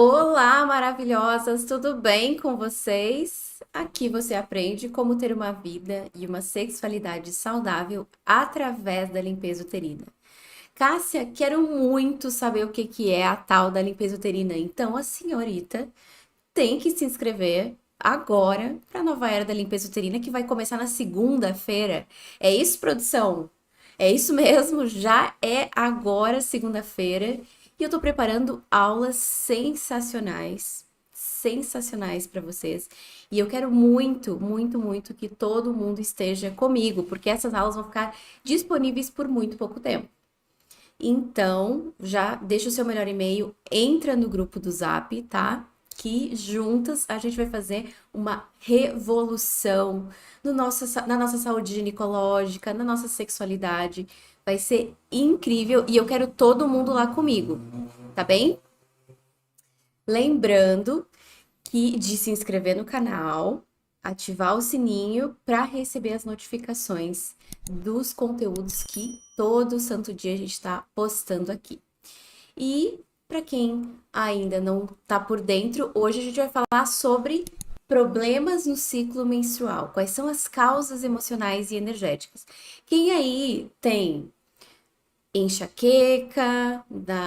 Olá, maravilhosas, tudo bem com vocês? Aqui você aprende como ter uma vida e uma sexualidade saudável através da limpeza uterina. Cássia, quero muito saber o que que é a tal da limpeza uterina. Então, a senhorita tem que se inscrever agora para a nova era da limpeza uterina que vai começar na segunda-feira. É isso, produção? É isso mesmo, já é agora segunda-feira e eu tô preparando aulas sensacionais, sensacionais para vocês. E eu quero muito, muito, muito que todo mundo esteja comigo, porque essas aulas vão ficar disponíveis por muito pouco tempo. Então, já deixa o seu melhor e-mail, entra no grupo do Zap, tá? Que juntas a gente vai fazer uma revolução na nossa saúde ginecológica, na nossa sexualidade. Vai ser incrível e eu quero todo mundo lá comigo, tá bem? Lembrando que de se inscrever no canal, ativar o sininho para receber as notificações dos conteúdos que todo santo dia a gente está postando aqui. E para quem ainda não está por dentro, hoje a gente vai falar sobre problemas no ciclo menstrual. Quais são as causas emocionais e energéticas? Quem aí tem enxaqueca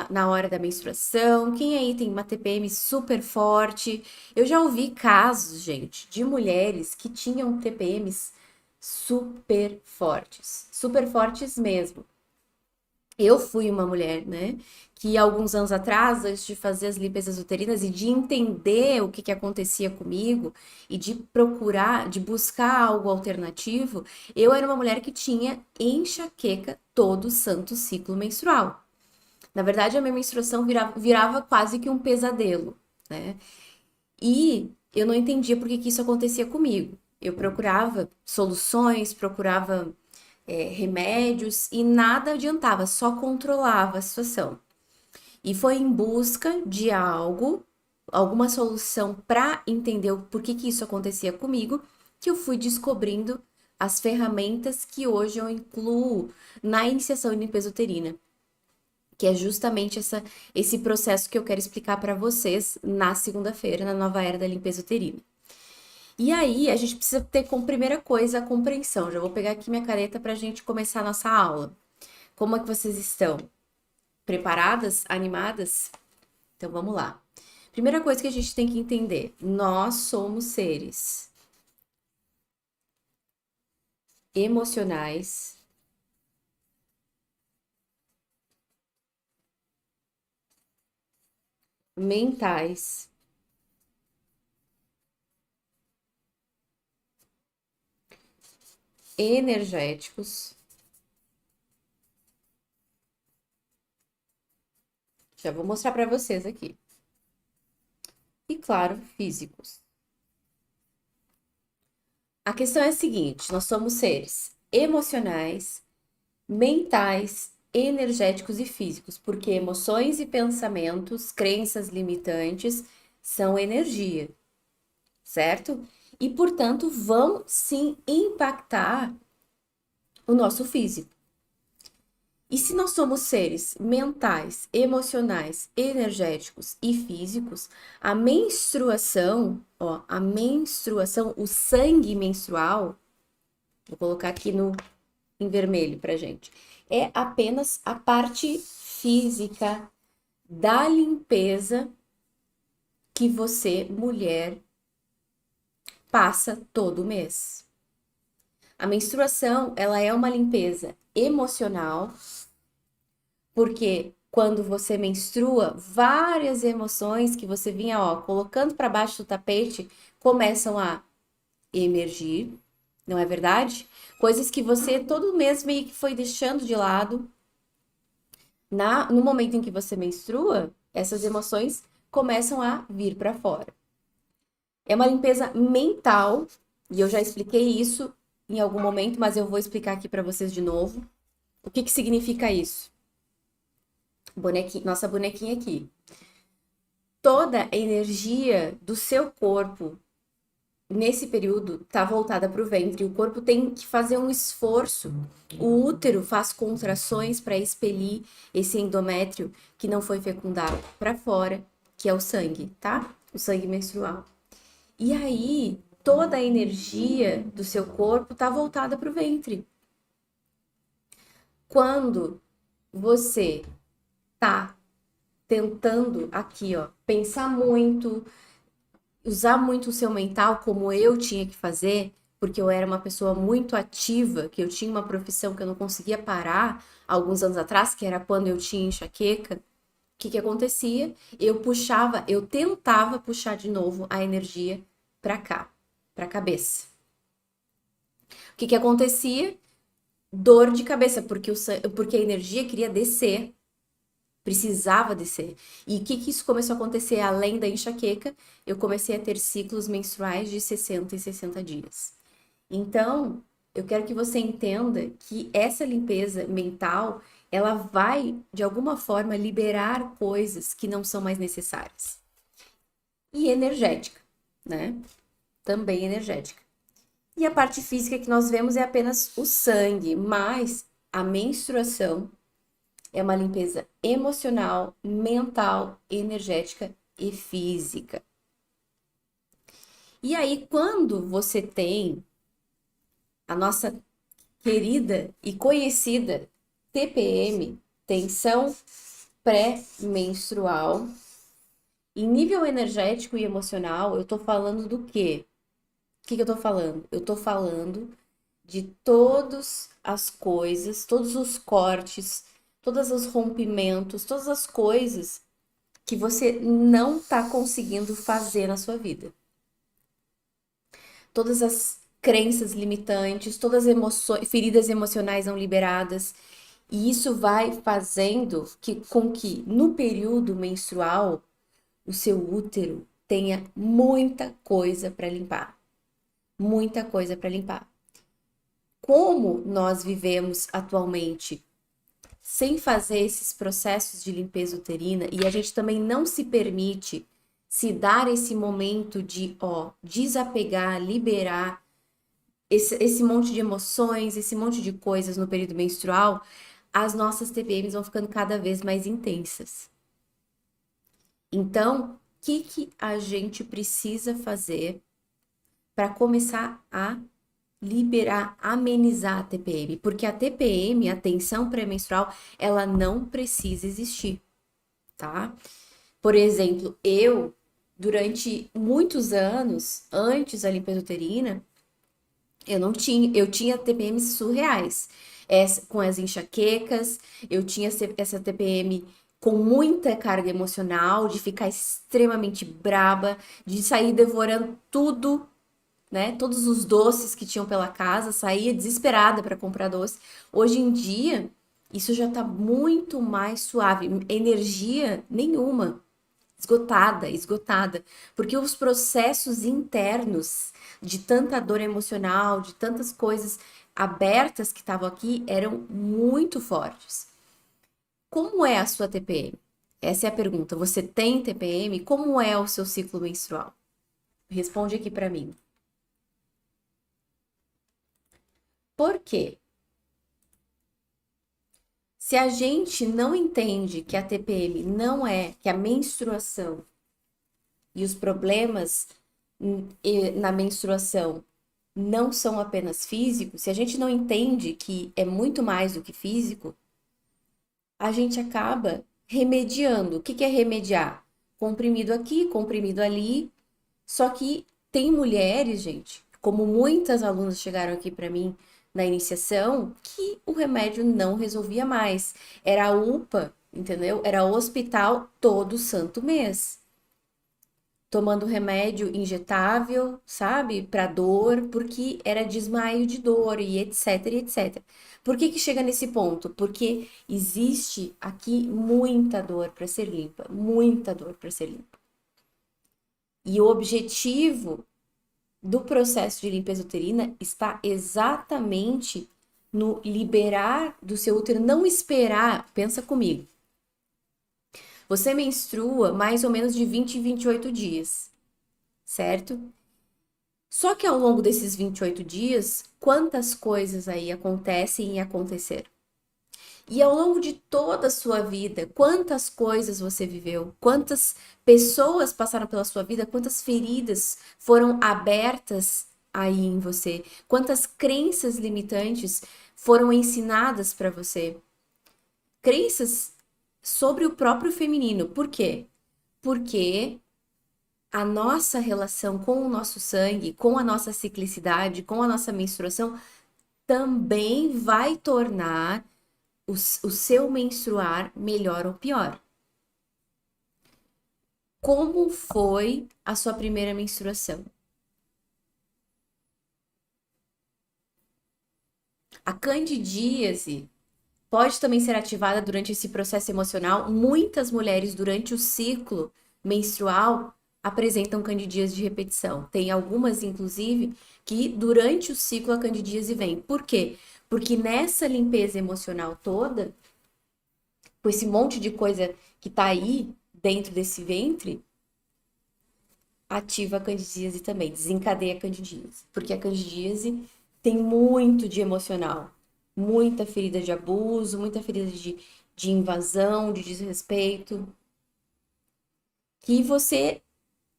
na hora da menstruação? Quem aí tem uma TPM super forte? Eu já ouvi casos, gente, de mulheres que tinham TPMs super fortes mesmo. Eu fui uma mulher, né, que alguns anos atrás, antes de fazer as limpezas uterinas e de entender o que que acontecia comigo e de procurar, de buscar algo alternativo, eu era uma mulher que tinha enxaqueca todo santo ciclo menstrual. Na verdade, a minha menstruação virava quase que um pesadelo, né? E eu não entendia por que que isso acontecia comigo. Eu procurava soluções, procurava remédios e nada adiantava, só controlava a situação. E foi em busca de algo, alguma solução para entender o porquê que isso acontecia comigo, que eu fui descobrindo as ferramentas que hoje eu incluo na iniciação de limpeza uterina, que é justamente esse processo que eu quero explicar para vocês na segunda-feira, na nova era da limpeza uterina. E aí, a gente precisa ter como primeira coisa a compreensão. Já vou pegar aqui minha caneta para a gente começar a nossa aula. Como é que vocês estão? Preparadas? Animadas? Então vamos lá. Primeira coisa que a gente tem que entender: nós somos seres emocionais, mentais, energéticos. Já vou mostrar para vocês aqui. E claro, físicos. A questão é a seguinte: nós somos seres emocionais, mentais, energéticos e físicos, porque emoções e pensamentos, crenças limitantes, são energia, certo? E, portanto, vão sim impactar o nosso físico. E se nós somos seres mentais, emocionais, energéticos e físicos, a menstruação, ó, a menstruação, o sangue menstrual, vou colocar aqui no em vermelho pra gente, é apenas a parte física da limpeza que você, mulher, passa todo mês. A menstruação, ela é uma limpeza emocional, porque quando você menstrua, várias emoções que você vinha, ó, colocando para baixo do tapete, começam a emergir, não é verdade? Coisas que você todo mês meio que foi deixando de lado. No momento em que você menstrua, essas emoções começam a vir para fora. É uma limpeza mental, e eu já expliquei isso em algum momento, mas eu vou explicar aqui para vocês de novo. O que que significa isso? Nossa bonequinha aqui. Toda a energia do seu corpo nesse período está voltada para o ventre. O corpo tem que fazer um esforço. O útero faz contrações para expelir esse endométrio que não foi fecundado para fora, que é o sangue, tá? O sangue menstrual. E aí, toda a energia do seu corpo tá voltada para o ventre. Quando você tá tentando aqui, ó, pensar muito, usar muito o seu mental, como eu tinha que fazer, porque eu era uma pessoa muito ativa, que eu tinha uma profissão que eu não conseguia parar alguns anos atrás, que era quando eu tinha enxaqueca. O que que acontecia? Eu tentava puxar de novo a energia para cá, para a cabeça. O que que acontecia? Dor de cabeça, porque a energia queria descer, precisava descer. E o que que isso começou a acontecer além da enxaqueca? Eu comecei a ter ciclos menstruais de 60 em 60 dias. Então, eu quero que você entenda que essa limpeza mental, ela vai, de alguma forma, liberar coisas que não são mais necessárias. E energética, né? Também energética. E a parte física que nós vemos é apenas o sangue, mas a menstruação é uma limpeza emocional, mental, energética e física. E aí, quando você tem a nossa querida e conhecida TPM, tensão pré-menstrual, em nível energético e emocional, eu tô falando do quê? O que que eu tô falando? Eu tô falando de todas as coisas, todos os cortes, todos os rompimentos, todas as coisas que você não tá conseguindo fazer na sua vida. Todas as crenças limitantes, todas as feridas emocionais não liberadas. E isso vai fazendo com que no período menstrual o seu útero tenha muita coisa para limpar. Muita coisa para limpar. Como nós vivemos atualmente sem fazer esses processos de limpeza uterina e a gente também não se permite se dar esse momento de, ó, desapegar, liberar esse monte de emoções, esse monte de coisas no período menstrual, as nossas TPMs vão ficando cada vez mais intensas. Então, o que a gente precisa fazer para começar a liberar, amenizar a TPM? Porque a TPM, a tensão pré-menstrual, ela não precisa existir, tá? Por exemplo, durante muitos anos, antes da limpeza uterina, eu tinha TPMs surreais. Com as enxaquecas, eu tinha essa TPM com muita carga emocional, de ficar extremamente braba, de sair devorando tudo, né? Todos os doces que tinham pela casa, saía desesperada para comprar doce. Hoje em dia, isso já tá muito mais suave, energia nenhuma. Esgotada, esgotada, porque os processos internos de tanta dor emocional, de tantas coisas abertas que estavam aqui, eram muito fortes. Como é a sua TPM? Essa é a pergunta. Você tem TPM? Como é o seu ciclo menstrual? Responde aqui para mim. Por quê? Se a gente não entende que a TPM não é, que a menstruação e os problemas na menstruação não são apenas físicos, se a gente não entende que é muito mais do que físico, a gente acaba remediando. O que que é remediar? Comprimido aqui, comprimido ali. Só que tem mulheres, gente, como muitas alunas chegaram aqui para mim na iniciação, que o remédio não resolvia mais. Era a UPA, entendeu? Era o hospital todo santo mês tomando remédio injetável, sabe, para dor, porque era desmaio de dor e etc, etc. Por que que chega nesse ponto? Porque existe aqui muita dor para ser limpa, muita dor para ser limpa. E o objetivo do processo de limpeza uterina está exatamente no liberar do seu útero, não esperar, pensa comigo. Você menstrua mais ou menos de 20 em 28 dias, certo? Só que ao longo desses 28 dias, quantas coisas aí acontecem e aconteceram? E ao longo de toda a sua vida, quantas coisas você viveu? Quantas pessoas passaram pela sua vida? Quantas feridas foram abertas aí em você? Quantas crenças limitantes foram ensinadas para você? Crenças sobre o próprio feminino. Por quê? Porque a nossa relação com o nosso sangue, com a nossa ciclicidade, com a nossa menstruação, também vai tornar o seu menstruar melhor ou pior. Como foi a sua primeira menstruação? A candidíase pode também ser ativada durante esse processo emocional. Muitas mulheres, durante o ciclo menstrual, apresentam candidíase de repetição. Tem algumas, inclusive, que durante o ciclo a candidíase vem. Por quê? Porque nessa limpeza emocional toda, com esse monte de coisa que tá aí dentro desse ventre, ativa a candidíase também, desencadeia a candidíase. Porque a candidíase tem muito de emocional, muita ferida de abuso, muita ferida de invasão, de desrespeito, que você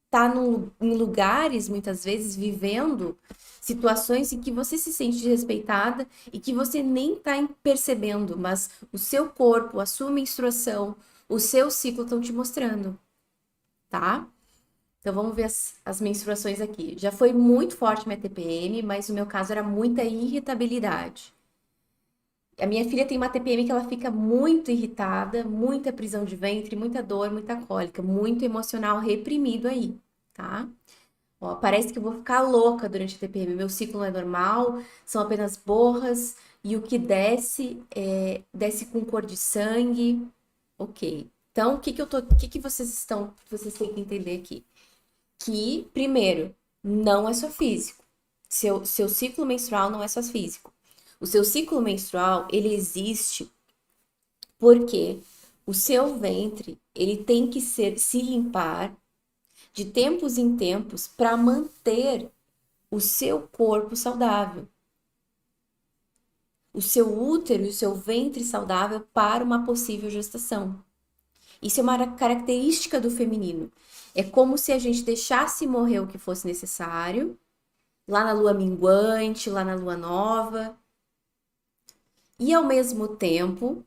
tá em lugares, muitas vezes, vivendo situações em que você se sente desrespeitada e que você nem tá percebendo, mas o seu corpo, a sua menstruação, o seu ciclo estão te mostrando, tá? Então vamos ver as menstruações aqui. Já foi muito forte minha TPM, mas o meu caso era muita irritabilidade. A minha filha tem uma TPM que ela fica muito irritada, muita prisão de ventre, muita dor, muita cólica, muito emocional reprimido aí, tá? Ó, parece que eu vou ficar louca durante a TPM. Meu ciclo não é normal, são apenas borras e o que desce com cor de sangue. Ok. Então, o que vocês têm que entender aqui? Que, primeiro, não é só físico. Seu ciclo menstrual não é só físico. O seu ciclo menstrual, ele existe porque o seu ventre, ele tem que se limpar de tempos em tempos para manter o seu corpo saudável. O seu útero e o seu ventre saudável para uma possível gestação. Isso é uma característica do feminino. É como se a gente deixasse morrer o que fosse necessário lá na lua minguante, lá na lua nova, e ao mesmo tempo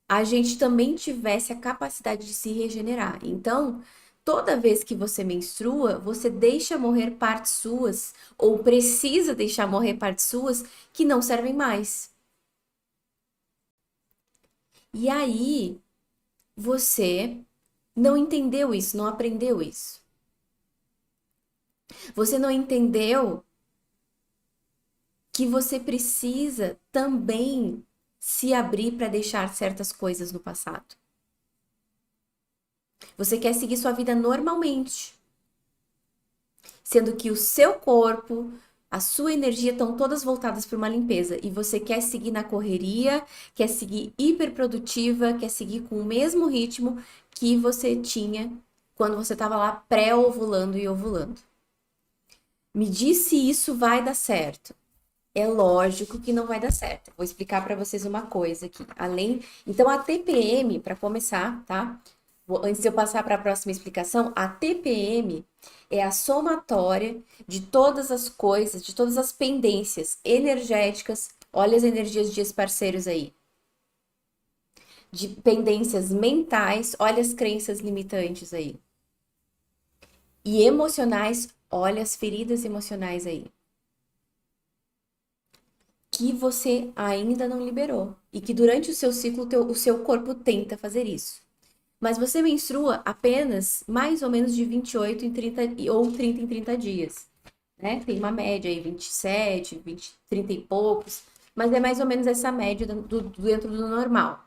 a gente também tivesse a capacidade de se regenerar. Então, toda vez que você menstrua, você deixa morrer partes suas, ou precisa deixar morrer partes suas que não servem mais. E aí, você não entendeu isso, não aprendeu isso. Você não entendeu que você precisa também se abrir para deixar certas coisas no passado. Você quer seguir sua vida normalmente, sendo que o seu corpo, a sua energia estão todas voltadas para uma limpeza e você quer seguir na correria, quer seguir hiperprodutiva, quer seguir com o mesmo ritmo que você tinha quando você estava lá pré-ovulando e ovulando. Me diz se isso vai dar certo. É lógico que não vai dar certo. Vou explicar para vocês uma coisa aqui. Então a TPM, para começar, tá? Antes de eu passar para a próxima explicação, a TPM é a somatória de todas as coisas, de todas as pendências energéticas. Olha as energias de parceiros aí. De pendências mentais, olha as crenças limitantes aí. E emocionais, olha as feridas emocionais aí. Que você ainda não liberou. E que durante o seu ciclo, o seu corpo tenta fazer isso. Mas você menstrua apenas mais ou menos de 28 em 30 ou 30 em 30 dias. Né? Tem uma média aí, 27, 20, 30 e poucos. Mas é mais ou menos essa média dentro do normal.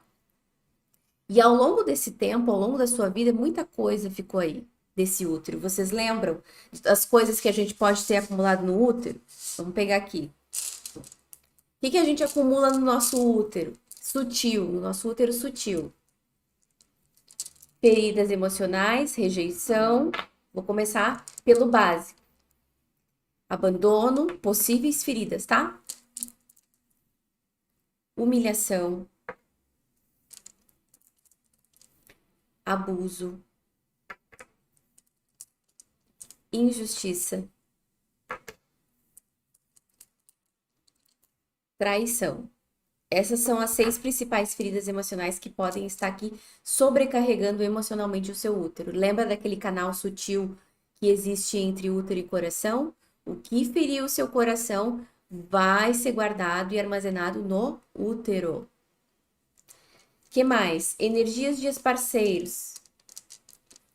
E ao longo desse tempo, ao longo da sua vida, muita coisa ficou aí desse útero. Vocês lembram das coisas que a gente pode ter acumulado no útero? Vamos pegar aqui. O que a gente acumula no nosso útero? Sutil, no nosso útero sutil. Feridas emocionais, rejeição. Vou começar pelo básico. Abandono, possíveis feridas, tá? Humilhação, abuso, injustiça, traição. Essas são as 6 principais feridas emocionais que podem estar aqui sobrecarregando emocionalmente o seu útero. Lembra daquele canal sutil que existe entre útero e coração? O que feriu o seu coração vai ser guardado e armazenado no útero. Que mais? Energias de parceiros.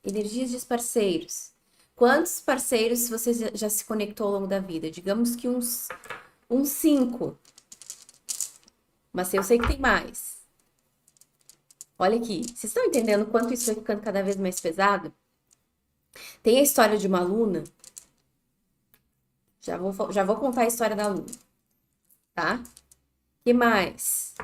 Energias de parceiros. Quantos parceiros você já se conectou ao longo da vida? Digamos que uns 5. Mas eu sei que tem mais. Olha aqui, vocês estão entendendo quanto isso vai ficando cada vez mais pesado? Tem a história de uma aluna. Já vou contar a história da aluna, tá? Que mais?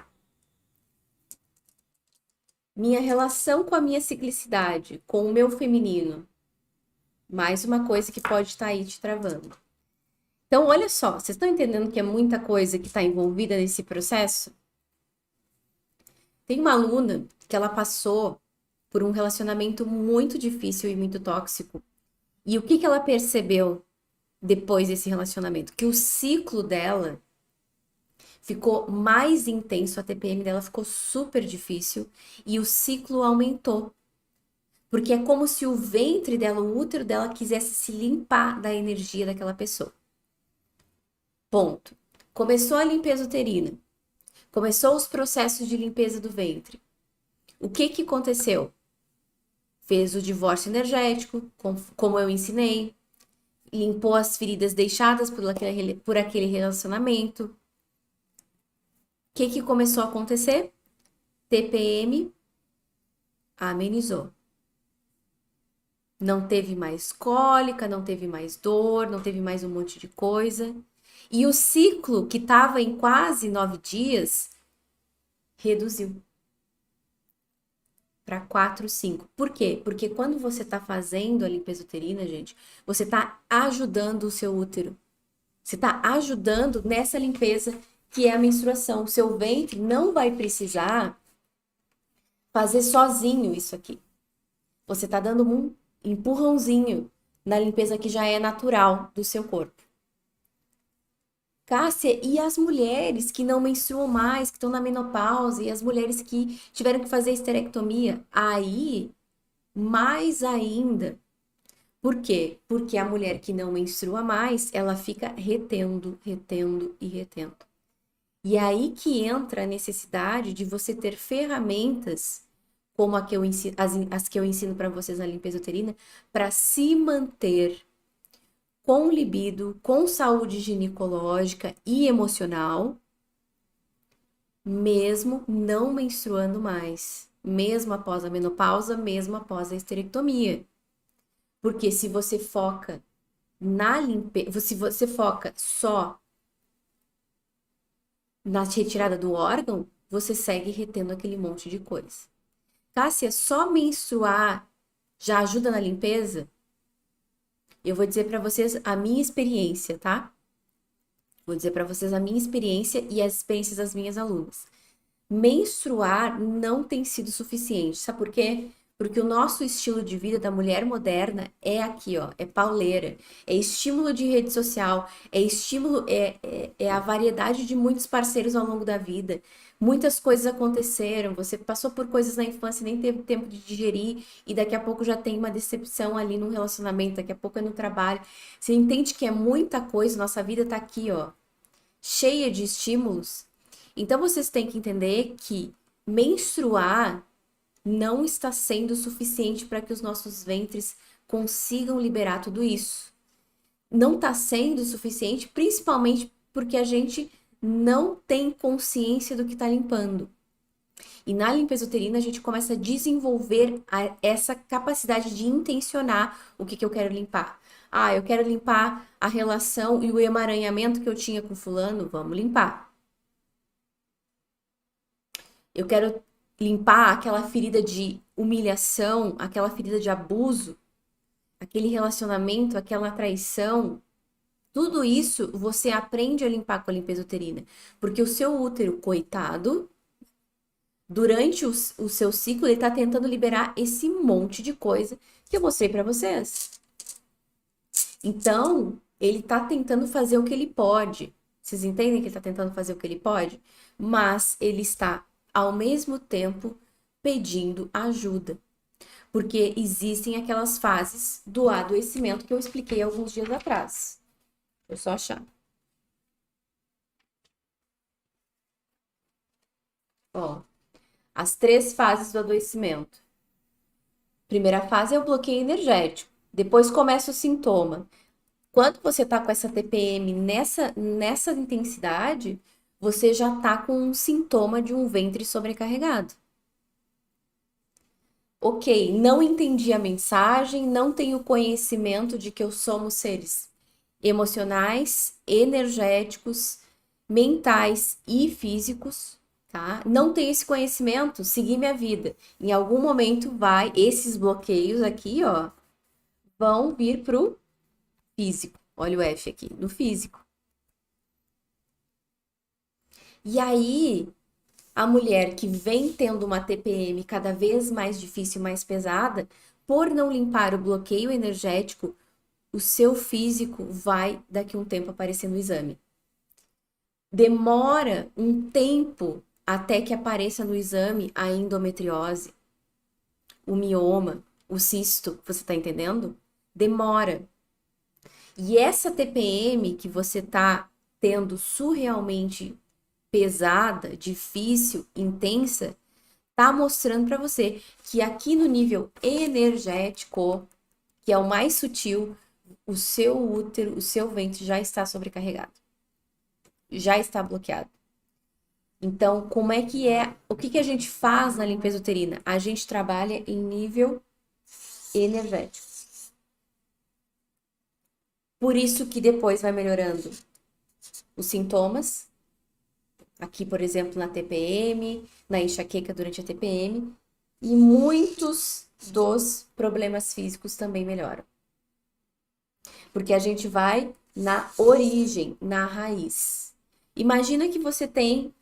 Minha relação com a minha ciclicidade, com o meu feminino. Mais uma coisa que pode estar aí te travando. Então, olha só, vocês estão entendendo que é muita coisa que está envolvida nesse processo? Tem uma aluna que ela passou por um relacionamento muito difícil e muito tóxico. E o que ela percebeu depois desse relacionamento? Que o ciclo dela ficou mais intenso, a TPM dela ficou super difícil e o ciclo aumentou. Porque é como se o ventre dela, o útero dela, quisesse se limpar da energia daquela pessoa. Ponto. Começou a limpeza uterina. Começou os processos de limpeza do ventre. O que aconteceu? Fez o divórcio energético, como eu ensinei. Limpou as feridas deixadas por aquele relacionamento. O que começou a acontecer? TPM amenizou. Não teve mais cólica, não teve mais dor, não teve mais um monte de coisa. E o ciclo, que estava em quase 9 dias, reduziu para 4, 5. Por quê? Porque quando você está fazendo a limpeza uterina, gente, você está ajudando o seu útero. Você está ajudando nessa limpeza que é a menstruação. O seu ventre não vai precisar fazer sozinho isso aqui. Você está dando um empurrãozinho na limpeza que já é natural do seu corpo. Cássia, e as mulheres que não menstruam mais, que estão na menopausa, e as mulheres que tiveram que fazer esterectomia? Aí, mais ainda. Por quê? Porque a mulher que não menstrua mais, ela fica retendo, retendo e retendo. E aí que entra a necessidade de você ter ferramentas, como a que eu ensino, as que eu ensino para vocês na limpeza uterina, para se manter com libido, com saúde ginecológica e emocional, mesmo não menstruando mais, mesmo após a menopausa, mesmo após a esterectomia. Porque se você foca na limpeza, se você foca só na retirada do órgão, você segue retendo aquele monte de coisa. Cássia, só menstruar já ajuda na limpeza? Eu vou dizer para vocês a minha experiência, tá? Vou dizer para vocês a minha experiência e as experiências das minhas alunas. Menstruar não tem sido suficiente. Sabe por quê? Porque o nosso estilo de vida da mulher moderna é aqui, ó, é pauleira, é estímulo de rede social, é estímulo, é a variedade de muitos parceiros ao longo da vida. Muitas coisas aconteceram, você passou por coisas na infância e nem teve tempo de digerir, e daqui a pouco já tem uma decepção ali no relacionamento, daqui a pouco é no trabalho. Você entende que é muita coisa, nossa vida tá aqui, ó, cheia de estímulos. Então vocês têm que entender que menstruar não está sendo suficiente para que os nossos ventres consigam liberar tudo isso. Não está sendo suficiente, principalmente porque a gente não tem consciência do que está limpando. E na limpeza uterina a gente começa a desenvolver essa capacidade de intencionar o que eu quero limpar. Ah, eu quero limpar a relação e o emaranhamento que eu tinha com fulano, vamos limpar. Eu quero limpar aquela ferida de humilhação, aquela ferida de abuso, aquele relacionamento, aquela traição. Tudo isso você aprende a limpar com a limpeza uterina. Porque o seu útero, coitado, Durante o seu ciclo, ele tá tentando liberar esse monte de coisa que eu mostrei para vocês. Então, ele tá tentando fazer o que ele pode. Vocês entendem que ele tá tentando fazer o que ele pode? Mas ele está, ao mesmo tempo, pedindo ajuda. Porque existem aquelas fases do adoecimento que eu expliquei alguns dias atrás. Deixa eu só achar. Ó, as 3 fases do adoecimento. Primeira fase é o bloqueio energético. Depois começa o sintoma. Quando você tá com essa TPM nessa intensidade, você já tá com um sintoma de um ventre sobrecarregado. Ok, não entendi a mensagem, não tenho conhecimento de que eu somos seres emocionais, energéticos, mentais e físicos, tá? Não tenho esse conhecimento, segui minha vida. Em algum momento esses bloqueios aqui, ó, vão vir pro físico. Olha o F aqui, no físico. E aí, a mulher que vem tendo uma TPM cada vez mais difícil, mais pesada, por não limpar o bloqueio energético, o seu físico vai daqui a um tempo aparecer no exame. Demora um tempo até que apareça no exame a endometriose, o mioma, o cisto, você tá entendendo? Demora. E essa TPM que você tá tendo surrealmente pesada, difícil, intensa, tá mostrando para você que aqui no nível energético, que é o mais sutil, o seu útero, o seu ventre já está sobrecarregado, já está bloqueado. Então, como é que é? O que que a gente faz na limpeza uterina? A gente trabalha em nível energético. Por isso que depois vai melhorando os sintomas. Aqui, por exemplo, na TPM, na enxaqueca durante a TPM, e muitos dos problemas físicos também melhoram. Porque a gente vai na origem, na raiz. Imagina que você tem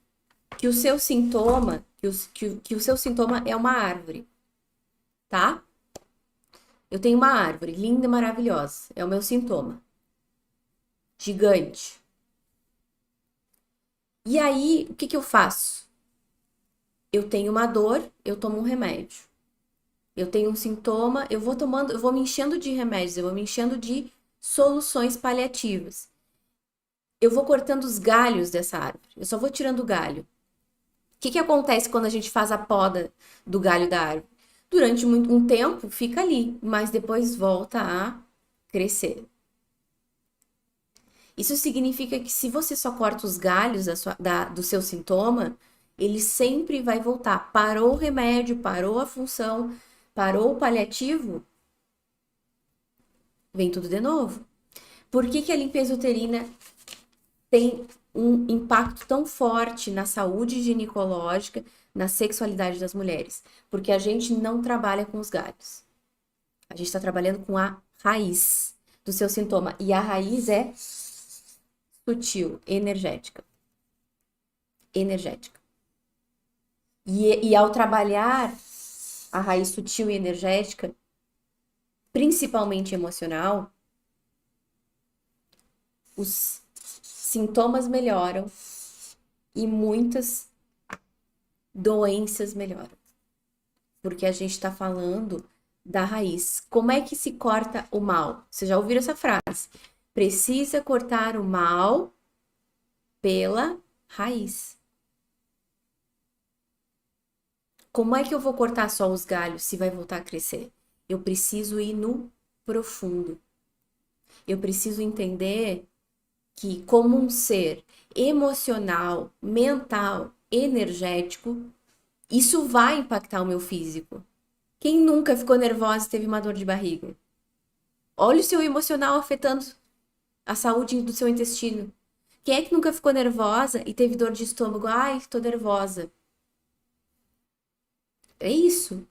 que o seu sintoma, que o seu sintoma é uma árvore, tá? Eu tenho uma árvore linda, maravilhosa, é o meu sintoma. Gigante. E aí, o que que eu faço? Eu tenho uma dor, eu tomo um remédio. Eu tenho um sintoma, eu vou tomando, eu vou me enchendo de remédios, eu vou me enchendo de soluções paliativas. Eu vou cortando os galhos dessa árvore. Eu só vou tirando o galho. O que que acontece quando a gente faz a poda do galho da árvore? Durante um tempo fica ali, mas depois volta a crescer. Isso significa que se você só corta os galhos do seu sintoma, ele sempre vai voltar. Parou o remédio, parou a função, parou o paliativo, vem tudo de novo. Por que que a limpeza uterina tem um impacto tão forte na saúde ginecológica, na sexualidade das mulheres? Porque a gente não trabalha com os galhos. A gente está trabalhando com a raiz do seu sintoma. E a raiz é sutil, energética. Energética. E ao trabalhar a raiz sutil e energética, principalmente emocional, os sintomas melhoram e muitas doenças melhoram. Porque a gente está falando da raiz. Como é que se corta o mal? Vocês já ouviram essa frase? Precisa cortar o mal pela raiz. Como é que eu vou cortar só os galhos se vai voltar a crescer? Eu preciso ir no profundo. Eu preciso entender que, como um ser emocional, mental, energético, isso vai impactar o meu físico. Quem nunca ficou nervosa e teve uma dor de barriga? Olha o seu emocional afetando a saúde do seu intestino. Quem é que nunca ficou nervosa e teve dor de estômago? Ai, estou nervosa. É isso.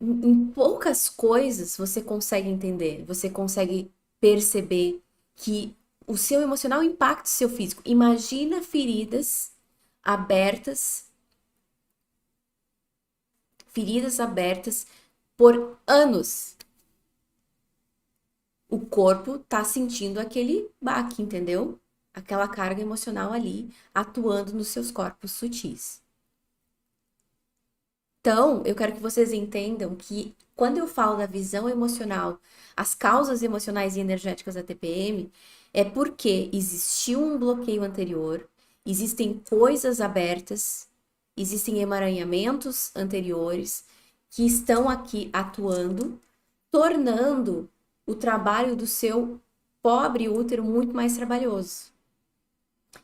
Em poucas coisas você consegue entender, você consegue perceber que o seu emocional impacta o seu físico. Imagina feridas abertas feridas abertas por anos. O corpo tá sentindo aquele baque, entendeu? Aquela carga emocional ali atuando nos seus corpos sutis. Então, eu quero que vocês entendam que quando eu falo da visão emocional, as causas emocionais e energéticas da TPM, é porque existiu um bloqueio anterior, existem coisas abertas, existem emaranhamentos anteriores que estão aqui atuando, tornando o trabalho do seu pobre útero muito mais trabalhoso.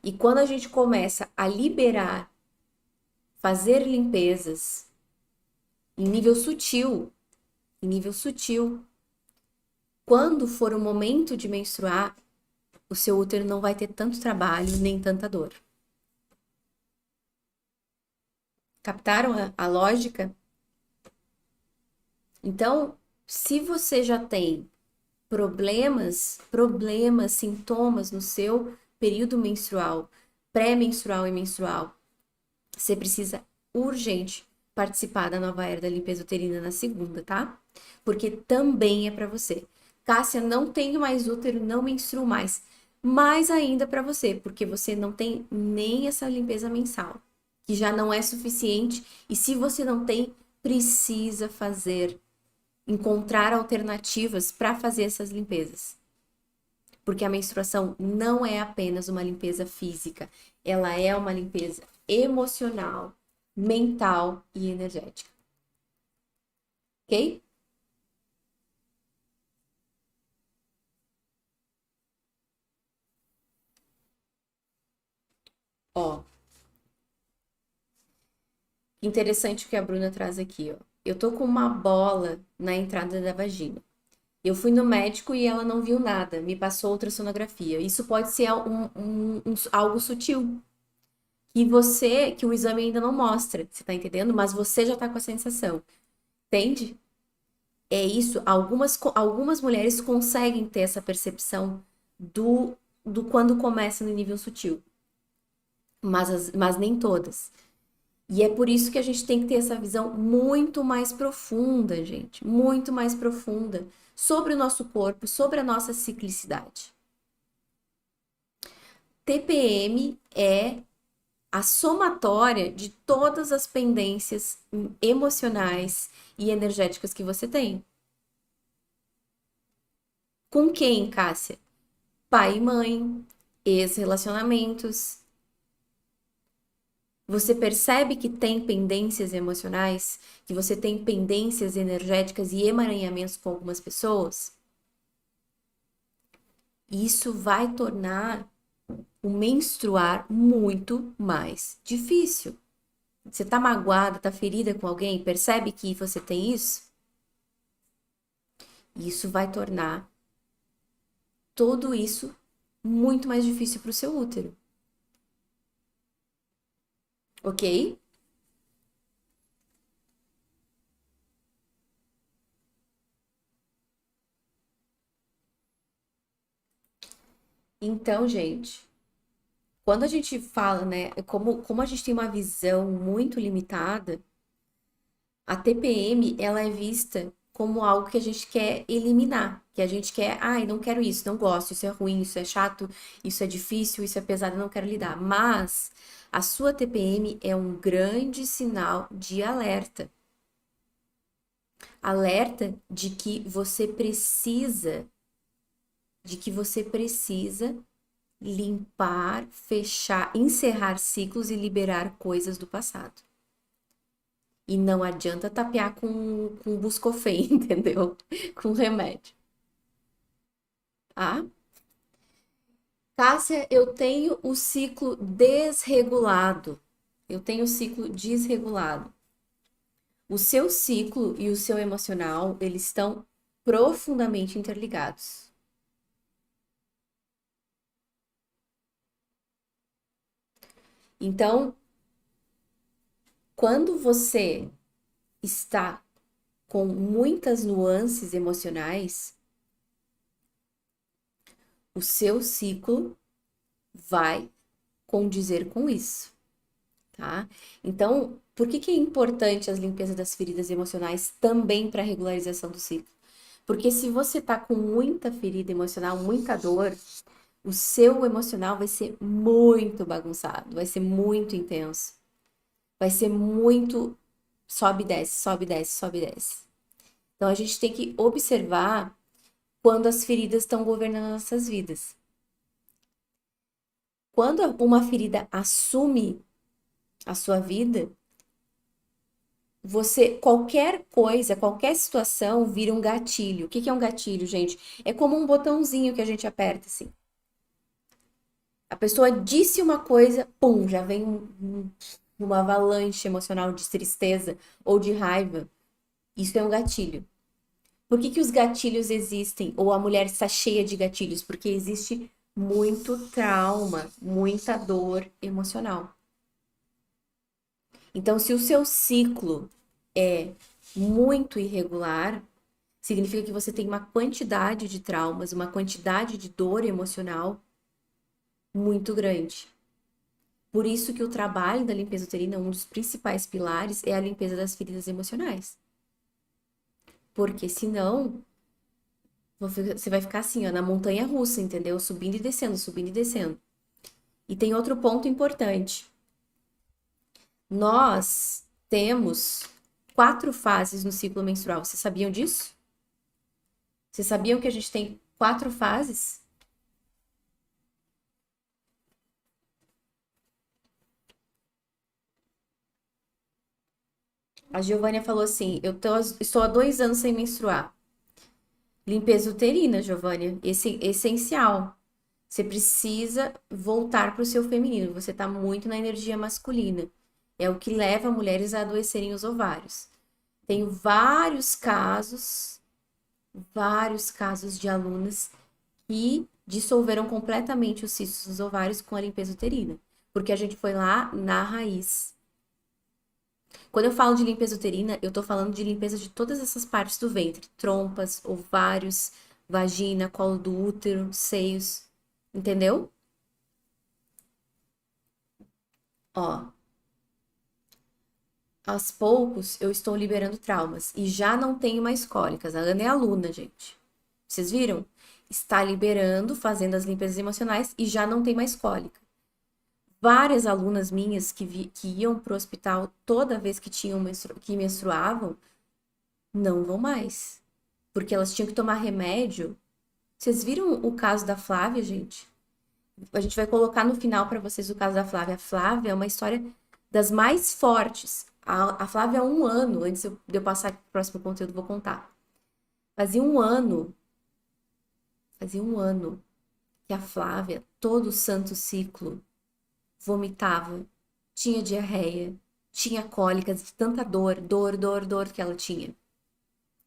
E quando a gente começa a liberar, fazer limpezas em nível sutil, quando for o momento de menstruar, o seu útero não vai ter tanto trabalho nem tanta dor. Captaram a lógica? Então, se você já tem problemas, sintomas no seu período menstrual, pré-menstrual e menstrual, você precisa urgente participar da nova era da limpeza uterina na segunda, tá? Porque também é para você. Cássia, não tenho mais útero, não menstruo mais. Mais ainda para você, porque você não tem nem essa limpeza mensal, que já não é suficiente. E se você não tem, precisa fazer, encontrar alternativas para fazer essas limpezas. Porque a menstruação não é apenas uma limpeza física, ela é uma limpeza emocional, mental e energética. Ok? Ó, interessante o que a Bruna traz aqui, ó. Eu tô com uma bola na entrada da vagina. Eu fui no médico e ela não viu nada, me passou ultrassonografia. Isso pode ser algo sutil, que o exame ainda não mostra, você tá entendendo? Mas você já tá com a sensação, entende? É isso, algumas mulheres conseguem ter essa percepção do quando começa no nível sutil, mas nem todas. E é por isso que a gente tem que ter essa visão muito mais profunda, gente, muito mais profunda sobre o nosso corpo, sobre a nossa ciclicidade. TPM é a somatória de todas as pendências emocionais e energéticas que você tem. Com quem, Cássia? Pai e mãe, ex-relacionamentos. Você percebe que tem pendências emocionais, que você tem pendências energéticas e emaranhamentos com algumas pessoas? Isso vai tornar o menstruar muito mais difícil. Você tá magoada, tá ferida com alguém, percebe que você tem isso? Isso vai tornar tudo isso muito mais difícil para o seu útero, ok? Então, gente, quando a gente fala, né, como a gente tem uma visão muito limitada, a TPM, ela é vista como algo que a gente quer eliminar, que a gente quer, ai, não quero isso, não gosto, isso é ruim, isso é chato, isso é difícil, isso é pesado, eu não quero lidar. Mas a sua TPM é um grande sinal de alerta. Alerta de que você precisa limpar, fechar, encerrar ciclos e liberar coisas do passado. E não adianta tapear com Buscofem, entendeu? Com remédio. Tá? Cássia, eu tenho o ciclo desregulado. Eu tenho o ciclo desregulado. O seu ciclo e o seu emocional, eles estão profundamente interligados. Então, quando você está com muitas nuances emocionais, o seu ciclo vai condizer com isso, tá? Então, Por que que é importante as limpezas das feridas emocionais também para a regularização do ciclo? Porque se você tá com muita ferida emocional, muita dor, o seu emocional vai ser muito bagunçado, vai ser muito intenso, vai ser muito sobe e desce, sobe e desce, sobe e desce. Então a gente tem que observar quando as feridas estão governando nossas vidas. Quando uma ferida assume a sua vida, você, qualquer coisa, qualquer situação vira um gatilho. O que que é um gatilho, gente? É como um botãozinho que a gente aperta assim. A pessoa disse uma coisa, pum, já vem uma avalanche emocional de tristeza ou de raiva. Isso é um gatilho. Por que que os gatilhos existem? Ou a mulher está cheia de gatilhos? Porque existe muito trauma, muita dor emocional. Então, se o seu ciclo é muito irregular, significa que você tem uma quantidade de traumas, uma quantidade de dor emocional muito grande. Por isso que o trabalho da limpeza uterina, um dos principais pilares, é a limpeza das feridas emocionais. Porque senão, você vai ficar assim, ó, na montanha russa, entendeu? Subindo e descendo, subindo e descendo. E tem outro ponto importante. Nós temos 4 fases no ciclo menstrual. Vocês sabiam disso? Vocês sabiam que a gente tem 4 fases? A Giovânia falou assim: estou há 2 anos sem menstruar. Limpeza uterina, Giovânia, esse essencial. Você precisa voltar para o seu feminino. Você está muito na energia masculina. É o que leva mulheres a adoecerem os ovários. Tenho vários casos de alunas que dissolveram completamente os cistos dos ovários com a limpeza uterina, porque a gente foi lá na raiz. Quando eu falo de limpeza uterina, eu tô falando de limpeza de todas essas partes do ventre, trompas, ovários, vagina, colo do útero, seios, entendeu? Ó, aos poucos eu estou liberando traumas e já não tenho mais cólicas. A Ana é aluna, gente. Vocês viram? Está liberando, fazendo as limpezas emocionais e já não tem mais cólica. Várias alunas minhas que iam pro hospital toda vez que que menstruavam, não vão mais. Porque elas tinham que tomar remédio. Vocês viram o caso da Flávia, gente? A gente vai colocar no final para vocês o caso da Flávia. A Flávia é uma história das mais fortes. A Flávia, há um ano, antes de eu passar para o próximo conteúdo, vou contar. Fazia um ano, fazia um ano que a Flávia, todo o santo ciclo, vomitava, tinha diarreia, tinha cólicas de tanta dor que ela tinha.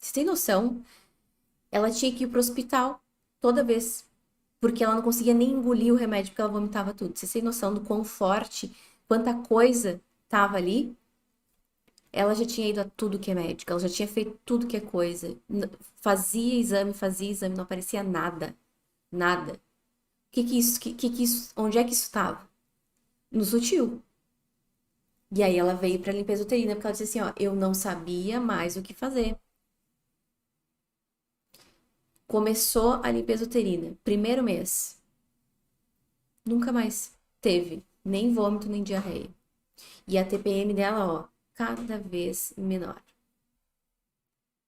Você tem noção? Ela tinha que ir pro hospital toda vez, porque ela não conseguia nem engolir o remédio, porque ela vomitava tudo. Você tem noção do quão forte, quanta coisa tava ali? Ela já tinha ido a tudo que é médico, ela já tinha feito tudo que é coisa. Fazia exame, não aparecia nada. Nada. O que que isso, onde é que isso estava? No sutil. E aí ela veio pra limpeza uterina, porque ela disse assim, ó, eu não sabia mais o que fazer. Começou a limpeza uterina, primeiro mês. Nunca mais teve nem vômito, nem diarreia. E a TPM dela, ó, cada vez menor.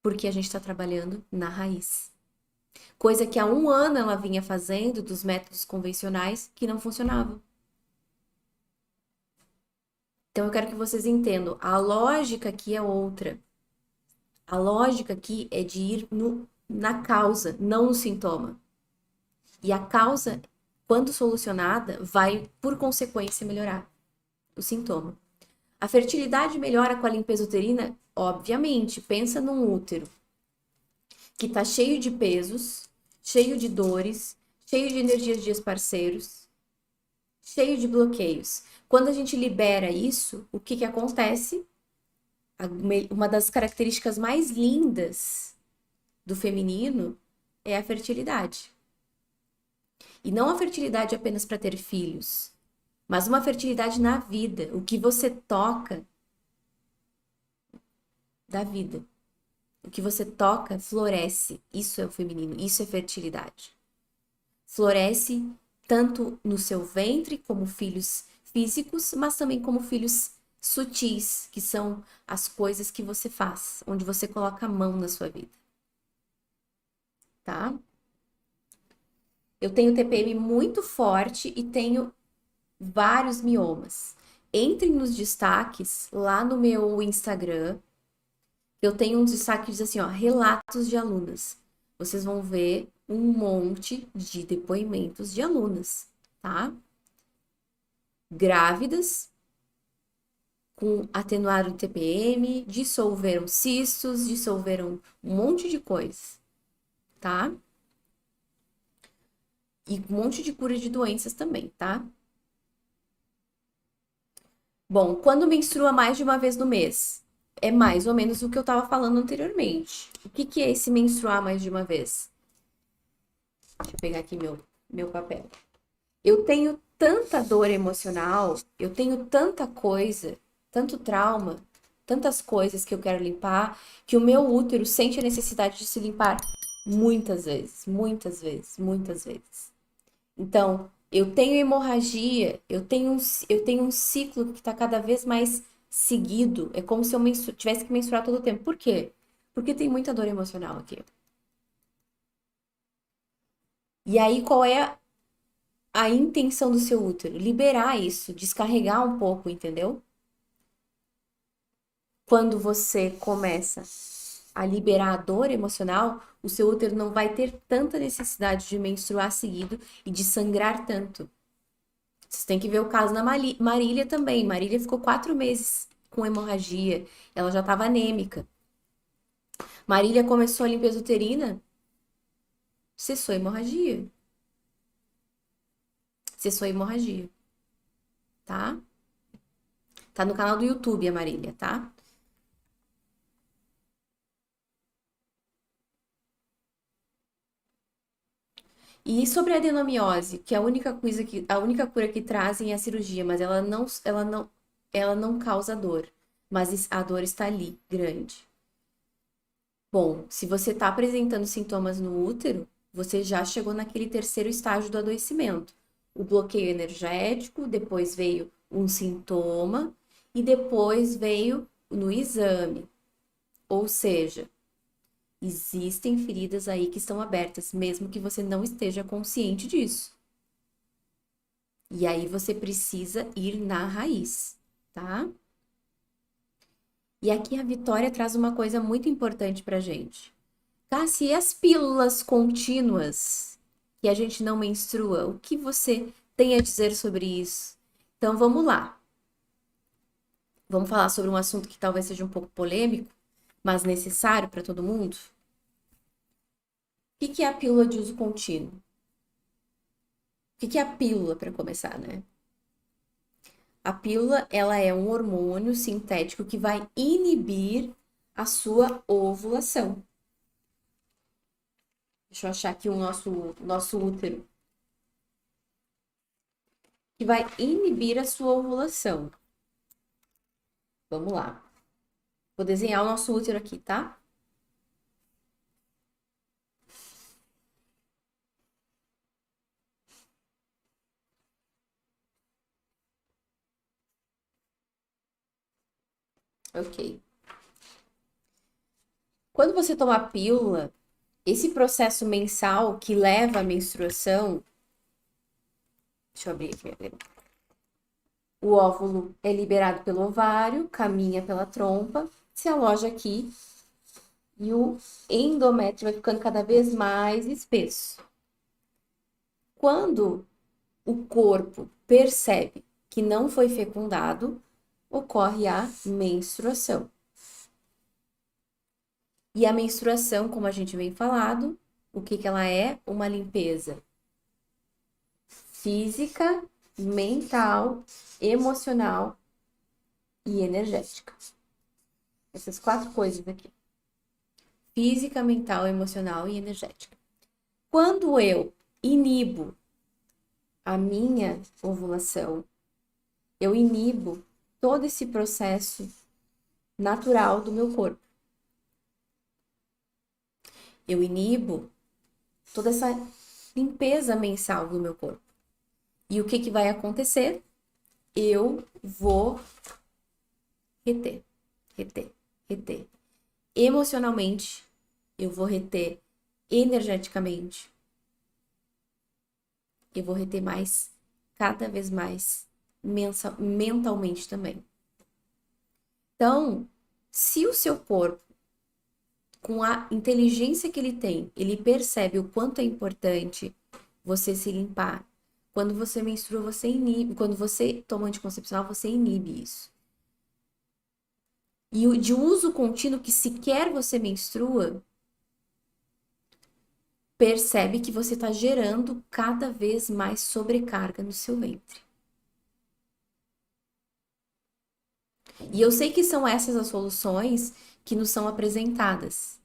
Porque a gente tá trabalhando na raiz. Coisa que há um ano ela vinha fazendo dos métodos convencionais que não funcionavam. Então eu quero que vocês entendam, a lógica aqui é outra. A lógica aqui é de ir na causa, não no sintoma. E a causa, quando solucionada, vai, por consequência, melhorar o sintoma. A fertilidade melhora com a limpeza uterina? Obviamente. Pensa num útero que tá cheio de pesos, cheio de dores, cheio de energias de parceiros, cheio de bloqueios. Quando a gente libera isso, o que que acontece? Uma das características mais lindas do feminino é a fertilidade. E não a fertilidade apenas para ter filhos, mas uma fertilidade na vida. O que você toca da vida. O que você toca floresce. Isso é o feminino, isso é fertilidade. Floresce tanto no seu ventre, como filhos físicos, mas também como filhos sutis, que são as coisas que você faz, onde você coloca a mão na sua vida, tá? Eu tenho TPM muito forte e tenho vários miomas. Entrem nos destaques lá no meu Instagram. Eu tenho um destaque que diz assim, ó, relatos de alunas. Vocês vão ver um monte de depoimentos de alunas, tá? Grávidas, com atenuaram TPM, dissolveram cistos, dissolveram um monte de coisas, tá? E um monte de cura de doenças também, tá? Bom, quando menstrua mais de uma vez no mês? É mais ou menos o que eu estava falando anteriormente. O que que é esse menstruar mais de uma vez? Deixa eu pegar aqui meu papel. Eu tenho tanta dor emocional, eu tenho tanta coisa, tanto trauma, tantas coisas que eu quero limpar, que o meu útero sente a necessidade de se limpar muitas vezes, muitas vezes, muitas vezes. Então, eu tenho hemorragia, eu tenho um ciclo que está cada vez mais seguido. É como se eu tivesse que menstruar todo o tempo. Por quê? Porque tem muita dor emocional aqui. E aí, qual é a intenção do seu útero? Liberar isso, descarregar um pouco, entendeu? Quando você começa a liberar a dor emocional, o seu útero não vai ter tanta necessidade de menstruar seguido e de sangrar tanto. Vocês têm que ver o caso da Marília também. Marília ficou 4 meses com hemorragia. Ela já estava anêmica. Marília começou a limpeza uterina, cessou a hemorragia. Cessou a hemorragia, tá? Tá no canal do YouTube, a Marília, tá? E sobre a adenomiose, que é a única cura que trazem é a cirurgia, mas ela não causa dor. Mas a dor está ali, grande. Bom, se você está apresentando sintomas no útero, você já chegou naquele terceiro estágio do adoecimento. O bloqueio energético, depois veio um sintoma e depois veio no exame. Ou seja, existem feridas aí que estão abertas, mesmo que você não esteja consciente disso. E aí você precisa ir na raiz, tá? E aqui a Vitória traz uma coisa muito importante pra gente. Cássia, e as pílulas contínuas que a gente não menstrua? O que você tem a dizer sobre isso? Então vamos lá. Vamos falar sobre um assunto que talvez seja um pouco polêmico, mas necessário para todo mundo. O que é a pílula de uso contínuo? O que é a pílula, para começar, né? A pílula, ela é um hormônio sintético que vai inibir a sua ovulação. Deixa eu achar aqui o nosso útero. Que vai inibir a sua ovulação. Vamos lá. Vou desenhar o nosso útero aqui, tá? Ok. Quando você toma a pílula, esse processo mensal que leva à menstruação. Deixa eu abrir aqui. O óvulo é liberado pelo ovário, caminha pela trompa, se aloja aqui e o endométrio vai ficando cada vez mais espesso. Quando o corpo percebe que não foi fecundado, ocorre a menstruação. E a menstruação, como a gente vem falado, o que que ela é? Uma limpeza física, mental, emocional e energética. Essas 4 coisas aqui. Física, mental, emocional e energética. Quando eu inibo a minha ovulação, eu inibo todo esse processo natural do meu corpo. Eu inibo toda essa limpeza mensal do meu corpo. E o que que vai acontecer? Eu vou reter, reter, reter. Emocionalmente, eu vou reter energeticamente, eu vou reter mais, cada vez mais, mentalmente também. Então, se o seu corpo, com a inteligência que ele tem, ele percebe o quanto é importante você se limpar. Quando você menstrua, você inibe. Quando você toma anticoncepcional, você inibe isso. E o de uso contínuo, que sequer você menstrua, percebe que você está gerando cada vez mais sobrecarga no seu ventre. E eu sei que são essas as soluções que nos são apresentadas.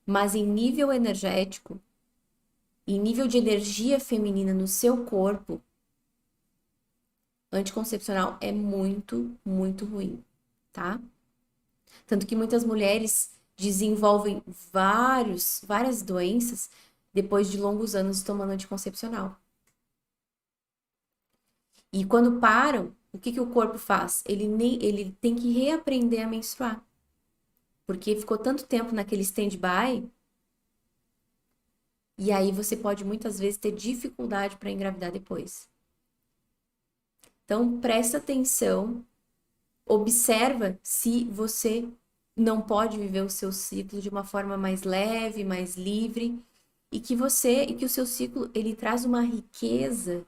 Mas em nível energético, em nível de energia feminina no seu corpo, anticoncepcional é muito, muito ruim, tá? Tanto que muitas mulheres desenvolvem várias doenças depois de longos anos tomando anticoncepcional. E quando param, o que que o corpo faz? Ele tem que reaprender a menstruar. Porque ficou tanto tempo naquele stand-by, e aí você pode muitas vezes ter dificuldade para engravidar depois. Então, presta atenção, observa se você não pode viver o seu ciclo de uma forma mais leve, mais livre, e que o seu ciclo ele traz uma riqueza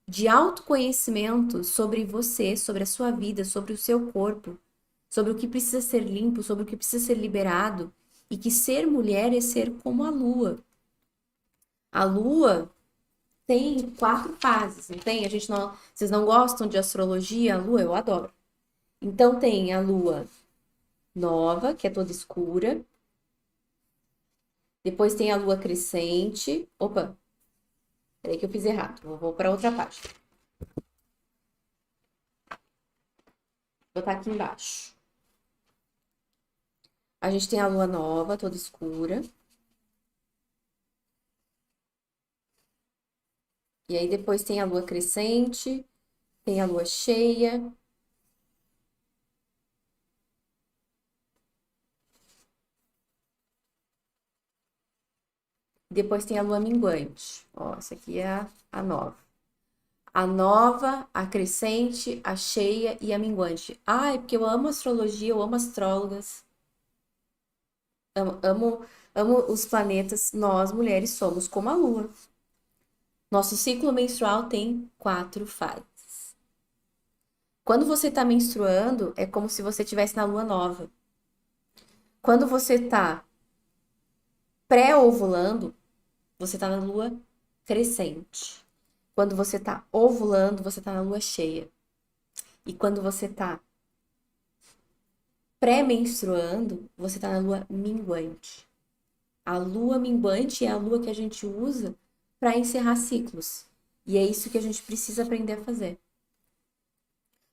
de autoconhecimento sobre você, sobre a sua vida, sobre o seu corpo, sobre o que precisa ser limpo, sobre o que precisa ser liberado, e que ser mulher é ser como a lua. A lua tem 4 fases, não tem? Vocês não gostam de astrologia? A lua eu adoro. Então tem a lua nova, que é toda escura. Depois tem a lua crescente. Opa, peraí que eu fiz errado. Vou para outra página. Vou botar aqui embaixo. A gente tem a lua nova, toda escura. E aí depois tem a lua crescente, tem a lua cheia. Depois tem a lua minguante. Ó, essa aqui é a nova. A nova, a crescente, a cheia e a minguante. Ai, porque eu amo astrologia, eu amo astrólogas. Amo os planetas. Nós, mulheres, somos como a lua. Nosso ciclo menstrual tem 4 fases. Quando você está menstruando, é como se você estivesse na lua nova. Quando você está pré-ovulando, você está na lua crescente. Quando você está ovulando, você está na lua cheia. E quando você está pré-menstruando, você está na lua minguante. A lua minguante é a lua que a gente usa para encerrar ciclos. E é isso que a gente precisa aprender a fazer.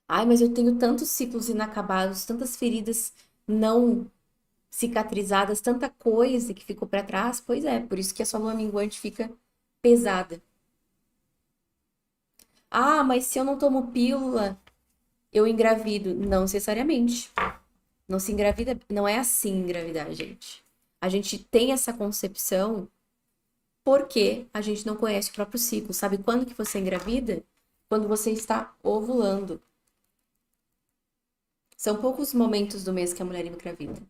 Ai, mas eu tenho tantos ciclos inacabados, tantas feridas não cicatrizadas, tanta coisa que ficou para trás. Pois é, por isso que a sua lua minguante fica pesada. Ah, mas se eu não tomo pílula, eu engravido. Não necessariamente. Não se engravida, não é assim engravidar, gente. A gente tem essa concepção porque a gente não conhece o próprio ciclo. Sabe quando que você engravida? Quando você está ovulando. São poucos momentos do mês que a mulher engravida.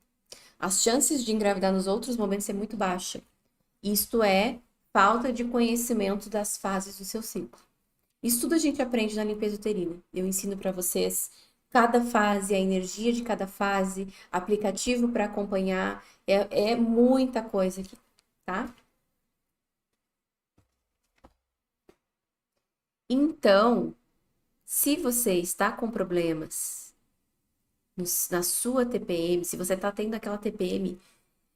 As chances de engravidar nos outros momentos é muito baixa. Isto é falta de conhecimento das fases do seu ciclo. Isso tudo a gente aprende na limpeza uterina. Eu ensino para vocês cada fase, a energia de cada fase, aplicativo para acompanhar. É muita coisa aqui, tá? Então, se você está com problemas na sua TPM, se você está tendo aquela TPM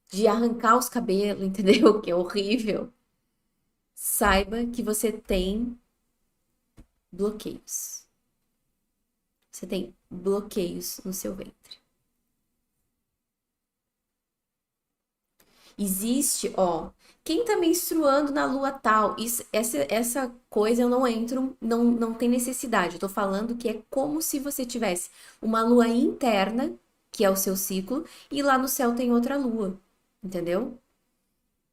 de arrancar os cabelos, entendeu? Que é horrível. Saiba que você tem bloqueios. Você tem bloqueios no seu ventre. Existe, ó, quem tá menstruando na lua tal, isso, essa coisa eu não entro, não tem necessidade. Eu tô falando que é como se você tivesse uma lua interna, que é o seu ciclo, e lá no céu tem outra lua, entendeu?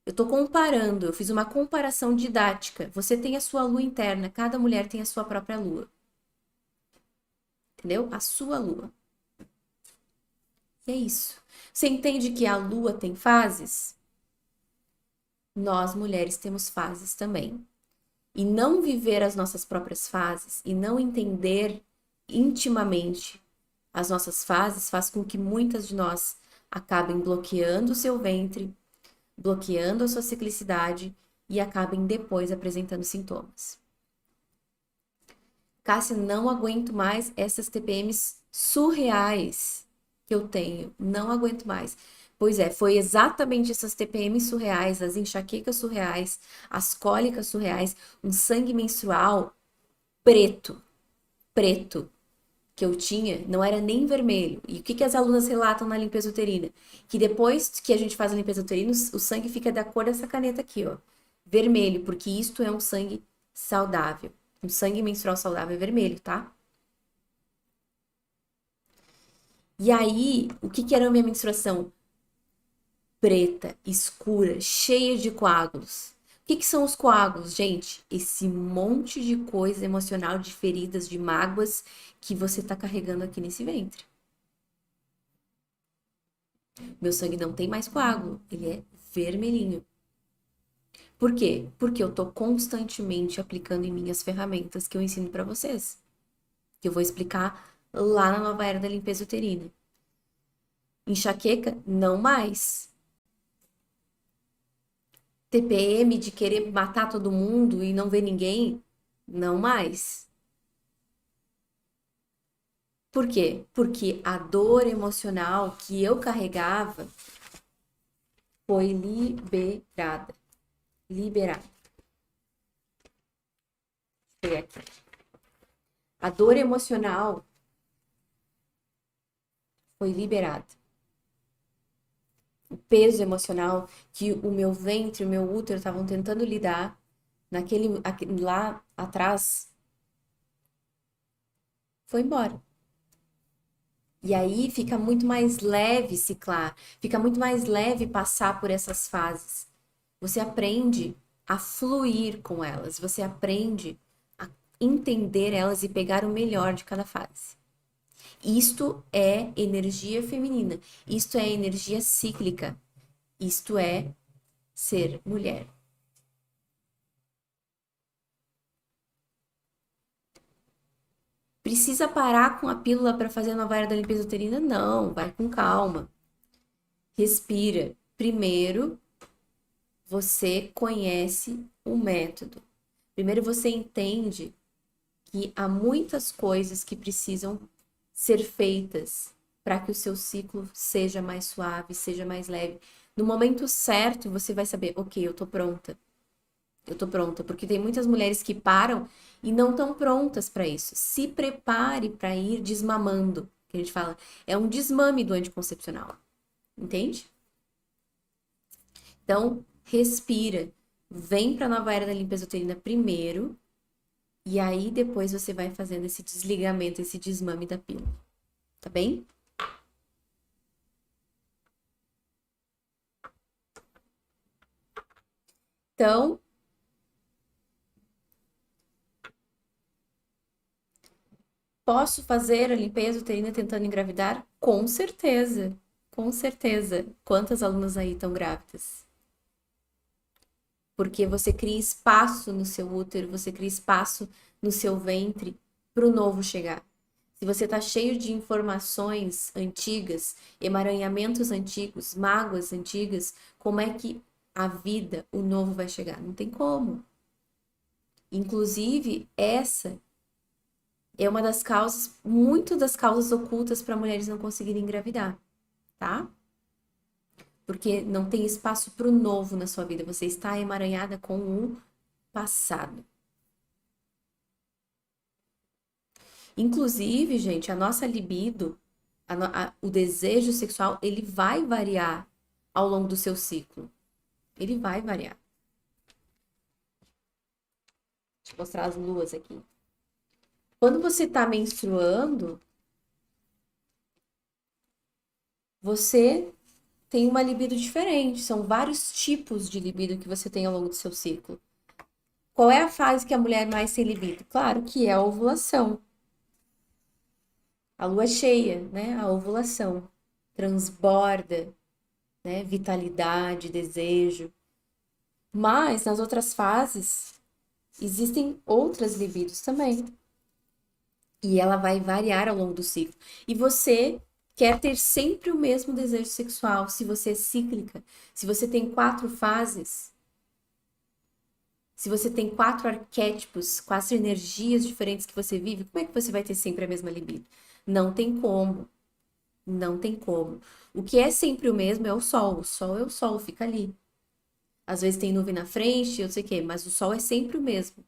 Eu tô comparando, eu fiz uma comparação didática. Você tem a sua lua interna, cada mulher tem a sua própria lua, entendeu? A sua lua. E é isso. Você entende que a lua tem fases? Nós, mulheres, temos fases também. E não viver as nossas próprias fases e não entender intimamente as nossas fases faz com que muitas de nós acabem bloqueando o seu ventre, bloqueando a sua ciclicidade e acabem depois apresentando sintomas. Cássia, não aguento mais essas TPMs surreais que eu tenho. Não aguento mais. Pois é, foi exatamente essas TPMs surreais, as enxaquecas surreais, as cólicas surreais, um sangue menstrual preto, preto, que eu tinha, não era nem vermelho. E o que as alunas relatam na limpeza uterina? Que depois que a gente faz a limpeza uterina, o sangue fica da cor dessa caneta aqui, ó. Vermelho, porque isto é um sangue saudável. Um sangue menstrual saudável é vermelho, tá? E aí, o que era a minha menstruação? Preta, escura, cheia de coágulos. O que são os coágulos, gente? Esse monte de coisa emocional, de feridas, de mágoas que você tá carregando aqui nesse ventre. Meu sangue não tem mais coágulo, ele é vermelhinho. Por quê? Porque eu tô constantemente aplicando em mim as ferramentas que eu ensino pra vocês, que eu vou explicar lá na nova era da limpeza uterina. Enxaqueca, não mais. TPM de querer matar todo mundo e não ver ninguém, não mais. Por quê? Porque a dor emocional que eu carregava foi liberada. Liberada. Foi aqui. A dor emocional foi liberada. O peso emocional que o meu ventre, o meu útero estavam tentando lidar lá atrás foi embora. E aí fica muito mais leve ciclar, fica muito mais leve passar por essas fases. Você aprende a fluir com elas, você aprende a entender elas e pegar o melhor de cada fase. Isto é energia feminina, isto é energia cíclica, isto é ser mulher. Precisa parar com a pílula para fazer a nova era da limpeza uterina? Não, vai com calma. Respira. Primeiro, você conhece o método. Primeiro, você entende que há muitas coisas que precisam ser feitas para que o seu ciclo seja mais suave, seja mais leve. No momento certo, você vai saber, ok, eu tô pronta. Eu tô pronta, porque tem muitas mulheres que param e não estão prontas para isso. Se prepare para ir desmamando, que a gente fala, é um desmame do anticoncepcional. Entende? Então, respira. Vem para a nova era da limpeza uterina primeiro, e aí depois você vai fazendo esse desligamento, esse desmame da pílula. Tá bem? Então, posso fazer a limpeza uterina tentando engravidar? Com certeza. Com certeza. Quantas alunas aí estão grávidas? Porque você cria espaço no seu útero, você cria espaço no seu ventre para o novo chegar. Se você está cheio de informações antigas, emaranhamentos antigos, mágoas antigas, como é que a vida, o novo vai chegar? Não tem como. Inclusive, essa é uma das causas, muito das causas ocultas para mulheres não conseguirem engravidar, tá? Porque não tem espaço para o novo na sua vida. Você está emaranhada com o passado. Inclusive, gente, a nossa libido, o desejo sexual, ele vai variar ao longo do seu ciclo. Ele vai variar. Deixa eu mostrar as luas aqui. Quando você tá menstruando, você tem uma libido diferente. São vários tipos de libido que você tem ao longo do seu ciclo. Qual é a fase que a mulher mais tem libido? Claro que é a ovulação. A lua cheia, né? A ovulação. Transborda, né? Vitalidade, desejo. Mas nas outras fases existem outras libidos também. E ela vai variar ao longo do ciclo. E você quer ter sempre o mesmo desejo sexual, se você é cíclica, se você tem 4 fases, se você tem 4 arquétipos, 4 energias diferentes que você vive, como é que você vai ter sempre a mesma libido? Não tem como. Não tem como. O que é sempre o mesmo é o sol. O sol é o sol, fica ali. Às vezes tem nuvem na frente, eu sei o quê, mas o sol é sempre o mesmo.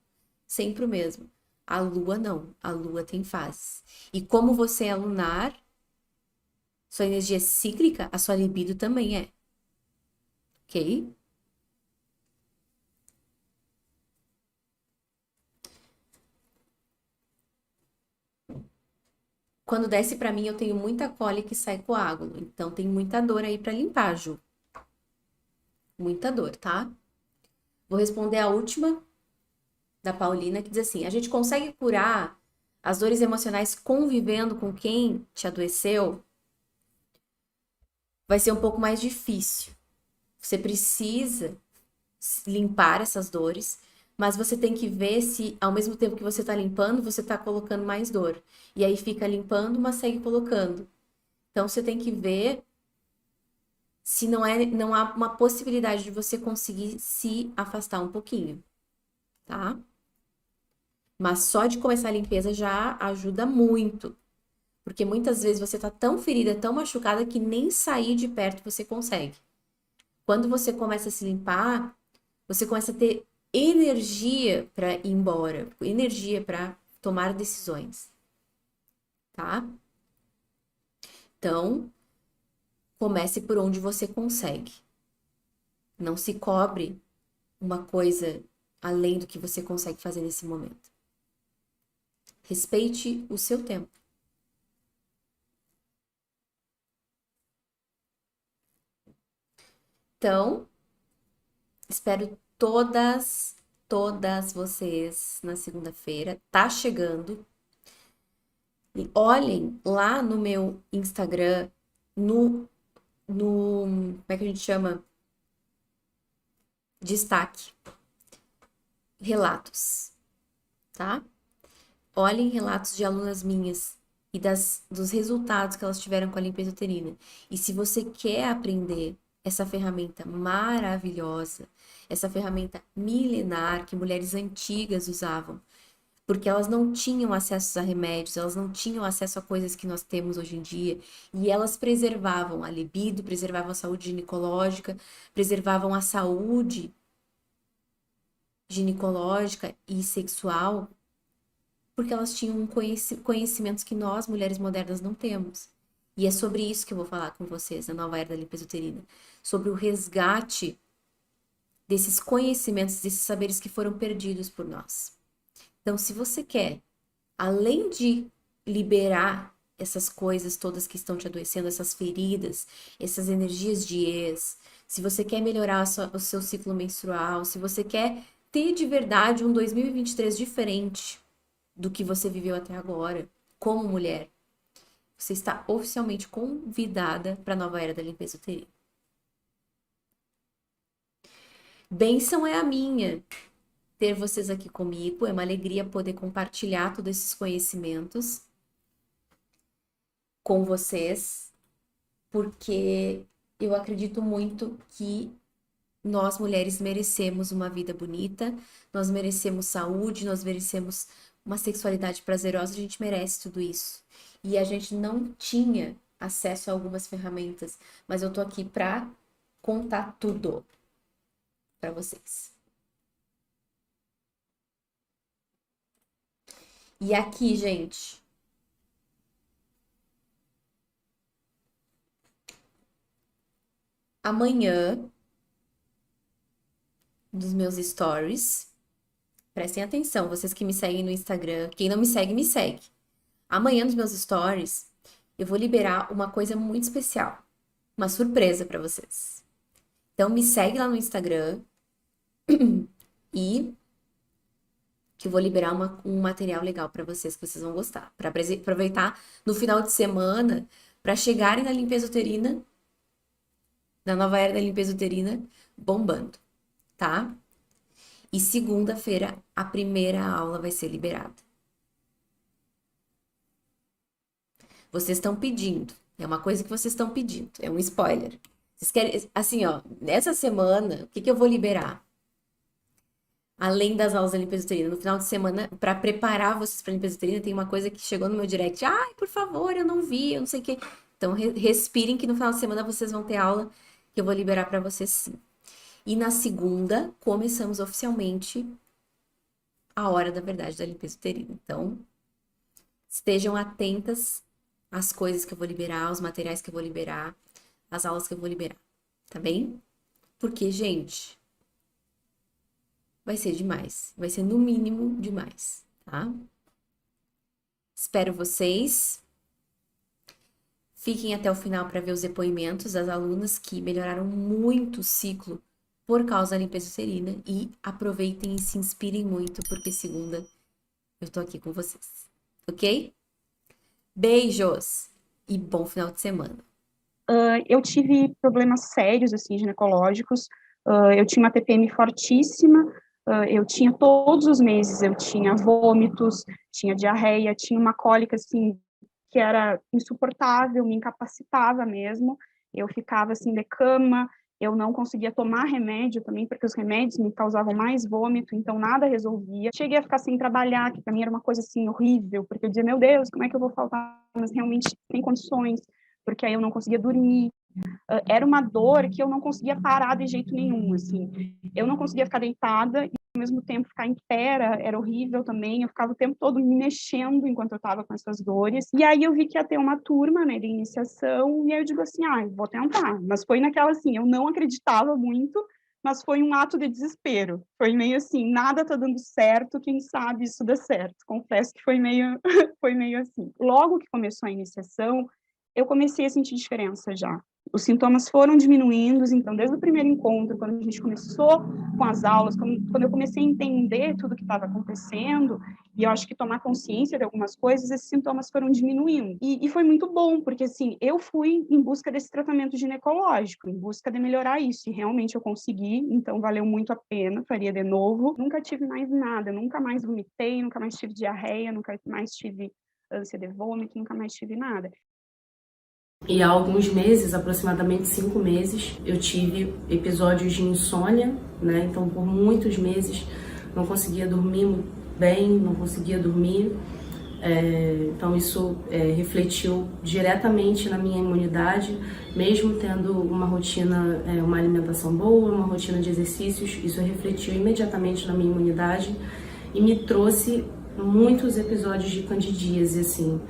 Sempre o mesmo. A lua não. A lua tem fases. E como você é lunar, sua energia é cíclica, a sua libido também é. Ok? Quando desce pra mim, eu tenho muita cólica e sai coágulo. Então tem muita dor aí pra limpar, Ju. Muita dor, tá? Vou responder a última da Paulina, que diz assim: a gente consegue curar as dores emocionais convivendo com quem te adoeceu? Vai ser um pouco mais difícil. Você precisa limpar essas dores, mas você tem que ver se, ao mesmo tempo que você tá limpando, você tá colocando mais dor. E aí fica limpando, mas segue colocando. Então você tem que ver se não há uma possibilidade de você conseguir se afastar um pouquinho, tá? Mas só de começar a limpeza já ajuda muito. Porque muitas vezes você tá tão ferida, tão machucada que nem sair de perto você consegue. Quando você começa a se limpar, você começa a ter energia para ir embora, energia para tomar decisões, tá? Então, comece por onde você consegue. Não se cobre uma coisa além do que você consegue fazer nesse momento. Respeite o seu tempo. Então, espero todas vocês na segunda-feira. Tá chegando. E olhem lá no meu Instagram, como é que a gente chama? Destaque. Relatos, tá? Olhem relatos de alunas minhas e dos resultados que elas tiveram com a limpeza uterina. E se você quer aprender essa ferramenta maravilhosa, essa ferramenta milenar que mulheres antigas usavam, porque elas não tinham acesso a remédios, elas não tinham acesso a coisas que nós temos hoje em dia, e elas preservavam a libido, preservavam a saúde ginecológica, preservavam a saúde ginecológica e sexual, porque elas tinham conhecimentos que nós, mulheres modernas, não temos. E é sobre isso que eu vou falar com vocês na nova era da limpeza uterina, sobre o resgate desses conhecimentos, desses saberes que foram perdidos por nós. Então, se você quer, além de liberar essas coisas todas que estão te adoecendo, essas feridas, essas energias de ex, se você quer melhorar o seu ciclo menstrual, se você quer ter de verdade um 2023 diferente do que você viveu até agora, como mulher, você está oficialmente convidada para a nova era da limpeza uterina. Bênção é a minha ter vocês aqui comigo, é uma alegria poder compartilhar todos esses conhecimentos com vocês, porque eu acredito muito que nós mulheres merecemos uma vida bonita, nós merecemos saúde, nós merecemos uma sexualidade prazerosa, a gente merece tudo isso. E a gente não tinha acesso a algumas ferramentas, mas eu tô aqui pra contar tudo pra vocês. E aqui, gente, amanhã dos meus stories. Prestem atenção, vocês que me seguem no Instagram. Quem não me segue, me segue. Amanhã nos meus stories, eu vou liberar uma coisa muito especial. Uma surpresa pra vocês. Então me segue lá no Instagram e que eu vou liberar um material legal pra vocês que vocês vão gostar. Pra aproveitar no final de semana pra chegarem na limpeza uterina, na nova era da limpeza uterina, bombando, tá? E segunda-feira a primeira aula vai ser liberada. Vocês estão pedindo. É uma coisa que vocês estão pedindo. É um spoiler. Vocês querem, assim, ó, nessa semana, o que que eu vou liberar? Além das aulas da limpeza uterina, no final de semana, para preparar vocês para limpeza uterina, tem uma coisa que chegou no meu direct. Ai, por favor, eu não vi, eu não sei o quê. Então, respirem que no final de semana vocês vão ter aula que eu vou liberar para vocês sim. E na segunda, começamos oficialmente a hora da verdade da limpeza uterina. Então, estejam atentas às coisas que eu vou liberar, aos materiais que eu vou liberar, às aulas que eu vou liberar, tá bem? Porque, gente, vai ser demais. Vai ser no mínimo demais, tá? Espero vocês. Fiquem até o final para ver os depoimentos das alunas que melhoraram muito o ciclo por causa da limpeza uterina e aproveitem e se inspirem muito, porque segunda eu tô aqui com vocês, ok? Beijos e bom final de semana. Eu tive problemas sérios, assim, ginecológicos. Eu tinha uma TPM fortíssima. Eu tinha todos os meses, eu tinha vômitos, tinha diarreia, tinha uma cólica, assim, que era insuportável, me incapacitava mesmo. Eu ficava, assim, de cama, eu não conseguia tomar remédio também, porque os remédios me causavam mais vômito, então nada resolvia. Cheguei a ficar sem trabalhar, que para mim era uma coisa, assim, horrível, porque eu dizia, meu Deus, como é que eu vou faltar? Mas realmente sem condições, porque aí eu não conseguia dormir. Era uma dor que eu não conseguia parar de jeito nenhum, assim. Eu não conseguia ficar deitada e, ao mesmo tempo, ficar em pé era horrível também. Eu ficava o tempo todo me mexendo enquanto eu estava com essas dores. E aí eu vi que ia ter uma turma, né, de iniciação, e aí eu digo assim, eu vou tentar. Mas foi naquela, assim, eu não acreditava muito, mas foi um ato de desespero. Foi meio assim, nada tá dando certo, quem sabe isso dá certo. Confesso que foi meio, foi meio assim. Logo que começou a iniciação, eu comecei a sentir diferença já. Os sintomas foram diminuindo, então, desde o primeiro encontro, quando a gente começou com as aulas, quando eu comecei a entender tudo o que estava acontecendo, e eu acho que tomar consciência de algumas coisas, esses sintomas foram diminuindo. E foi muito bom, porque, assim, eu fui em busca desse tratamento ginecológico, em busca de melhorar isso, e realmente eu consegui, então valeu muito a pena, faria de novo. Nunca tive mais nada, nunca mais vomitei, nunca mais tive diarreia, nunca mais tive ânsia de vômito, nunca mais tive nada. E há alguns meses, aproximadamente 5 meses, eu tive episódios de insônia, né? Então, por muitos meses, não conseguia dormir bem, não conseguia dormir. Então, isso refletiu diretamente na minha imunidade, mesmo tendo uma rotina, uma alimentação boa, uma rotina de exercícios, isso refletiu imediatamente na minha imunidade e me trouxe muitos episódios de candidíase, assim.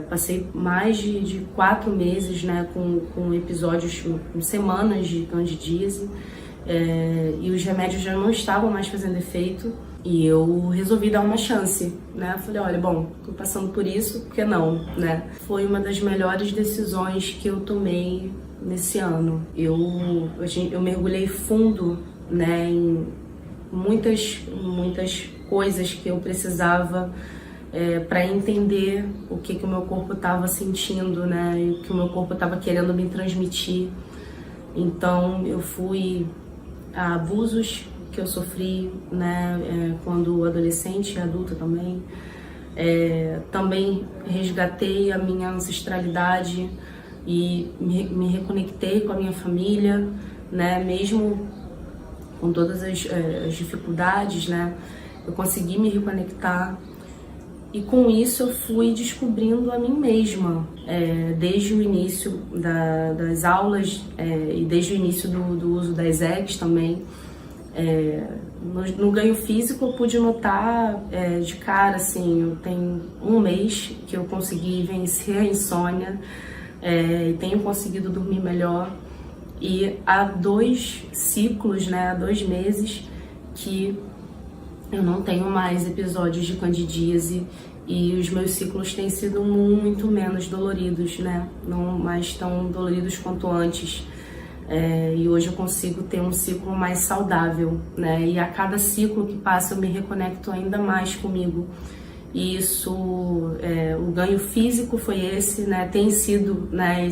Passei mais de 4 meses, né, com episódios, com semanas de candidíase, e os remédios já não estavam mais fazendo efeito, e eu resolvi dar uma chance, né? Falei, olha, bom, tô passando por isso, por que não, né? Foi uma das melhores decisões que eu tomei nesse ano. Eu mergulhei fundo, né, em muitas coisas que eu precisava para entender o que o meu corpo estava sentindo, né, e o que o meu corpo estava querendo me transmitir. Então eu fui a abusos que eu sofri, né, quando adolescente e adulta também. Também resgatei a minha ancestralidade e me reconectei com a minha família, né, mesmo com todas as dificuldades, né, eu consegui me reconectar. E com isso eu fui descobrindo a mim mesma, desde o início das aulas e desde o início do uso das eggs também. No ganho físico eu pude notar de cara, assim, eu tenho 1 mês que eu consegui vencer a insônia e tenho conseguido dormir melhor. E há 2 ciclos, né, há 2 meses que eu não tenho mais episódios de candidíase e os meus ciclos têm sido muito menos doloridos, né, não mais tão doloridos quanto antes. E hoje eu consigo ter um ciclo mais saudável, né, e a cada ciclo que passa eu me reconecto ainda mais comigo. E isso, o ganho físico foi esse, né, tem sido, né,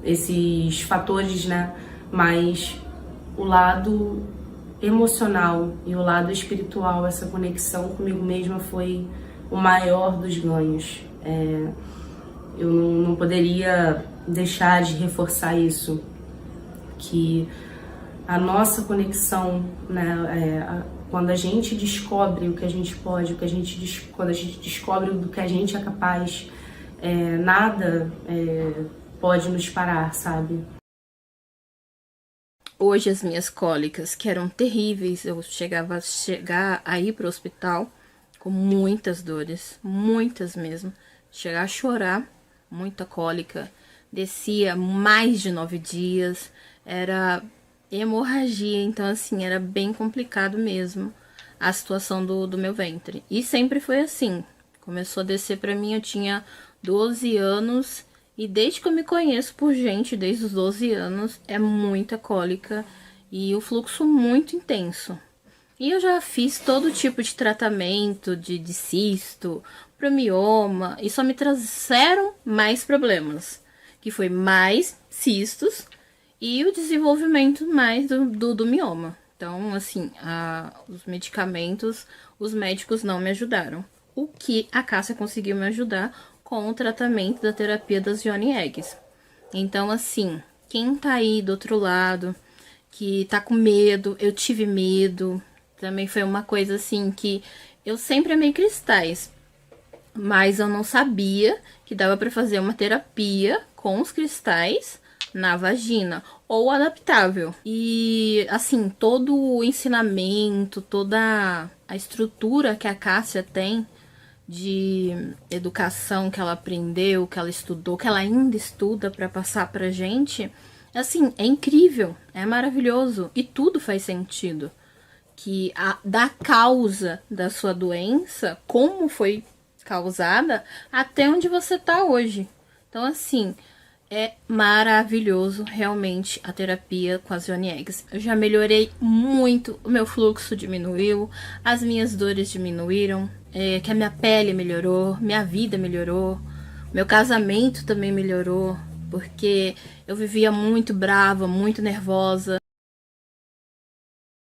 esses fatores, né, mas o lado emocional e o lado espiritual, essa conexão comigo mesma foi o maior dos ganhos. Eu não poderia deixar de reforçar isso, que a nossa conexão, né, quando a gente descobre o que a gente pode, quando a gente descobre do que a gente é capaz, nada pode nos parar, sabe? Hoje as minhas cólicas, que eram terríveis, eu chegava a ir para o hospital com muitas dores, muitas mesmo, chegar a chorar, muita cólica, descia mais de 9 dias, era hemorragia, então assim, era bem complicado mesmo a situação do meu ventre. E sempre foi assim, começou a descer para mim, eu tinha 12 anos. E desde que eu me conheço por gente, desde os 12 anos, é muita cólica e o fluxo muito intenso. E eu já fiz todo tipo de tratamento de cisto, para mioma, e só me trouxeram mais problemas, que foi mais cistos e o desenvolvimento mais do mioma. Então, assim, os medicamentos, os médicos não me ajudaram. O que a Cássia conseguiu me ajudar com o tratamento da terapia das Yoni Eggs. Então, assim, quem tá aí do outro lado, que tá com medo, eu tive medo, também foi uma coisa assim que eu sempre amei cristais, mas eu não sabia que dava para fazer uma terapia com os cristais na vagina, ou adaptável. E, assim, todo o ensinamento, toda a estrutura que a Cássia tem de educação que ela aprendeu, que ela estudou, que ela ainda estuda para passar pra gente, assim, é incrível, é maravilhoso e tudo faz sentido. Que da causa da sua doença, como foi causada, até onde você tá hoje. Então, assim, é maravilhoso realmente a terapia com as Yoni Eggs. Eu já melhorei muito, o meu fluxo diminuiu, as minhas dores diminuíram, que a minha pele melhorou, minha vida melhorou, meu casamento também melhorou, porque eu vivia muito brava, muito nervosa.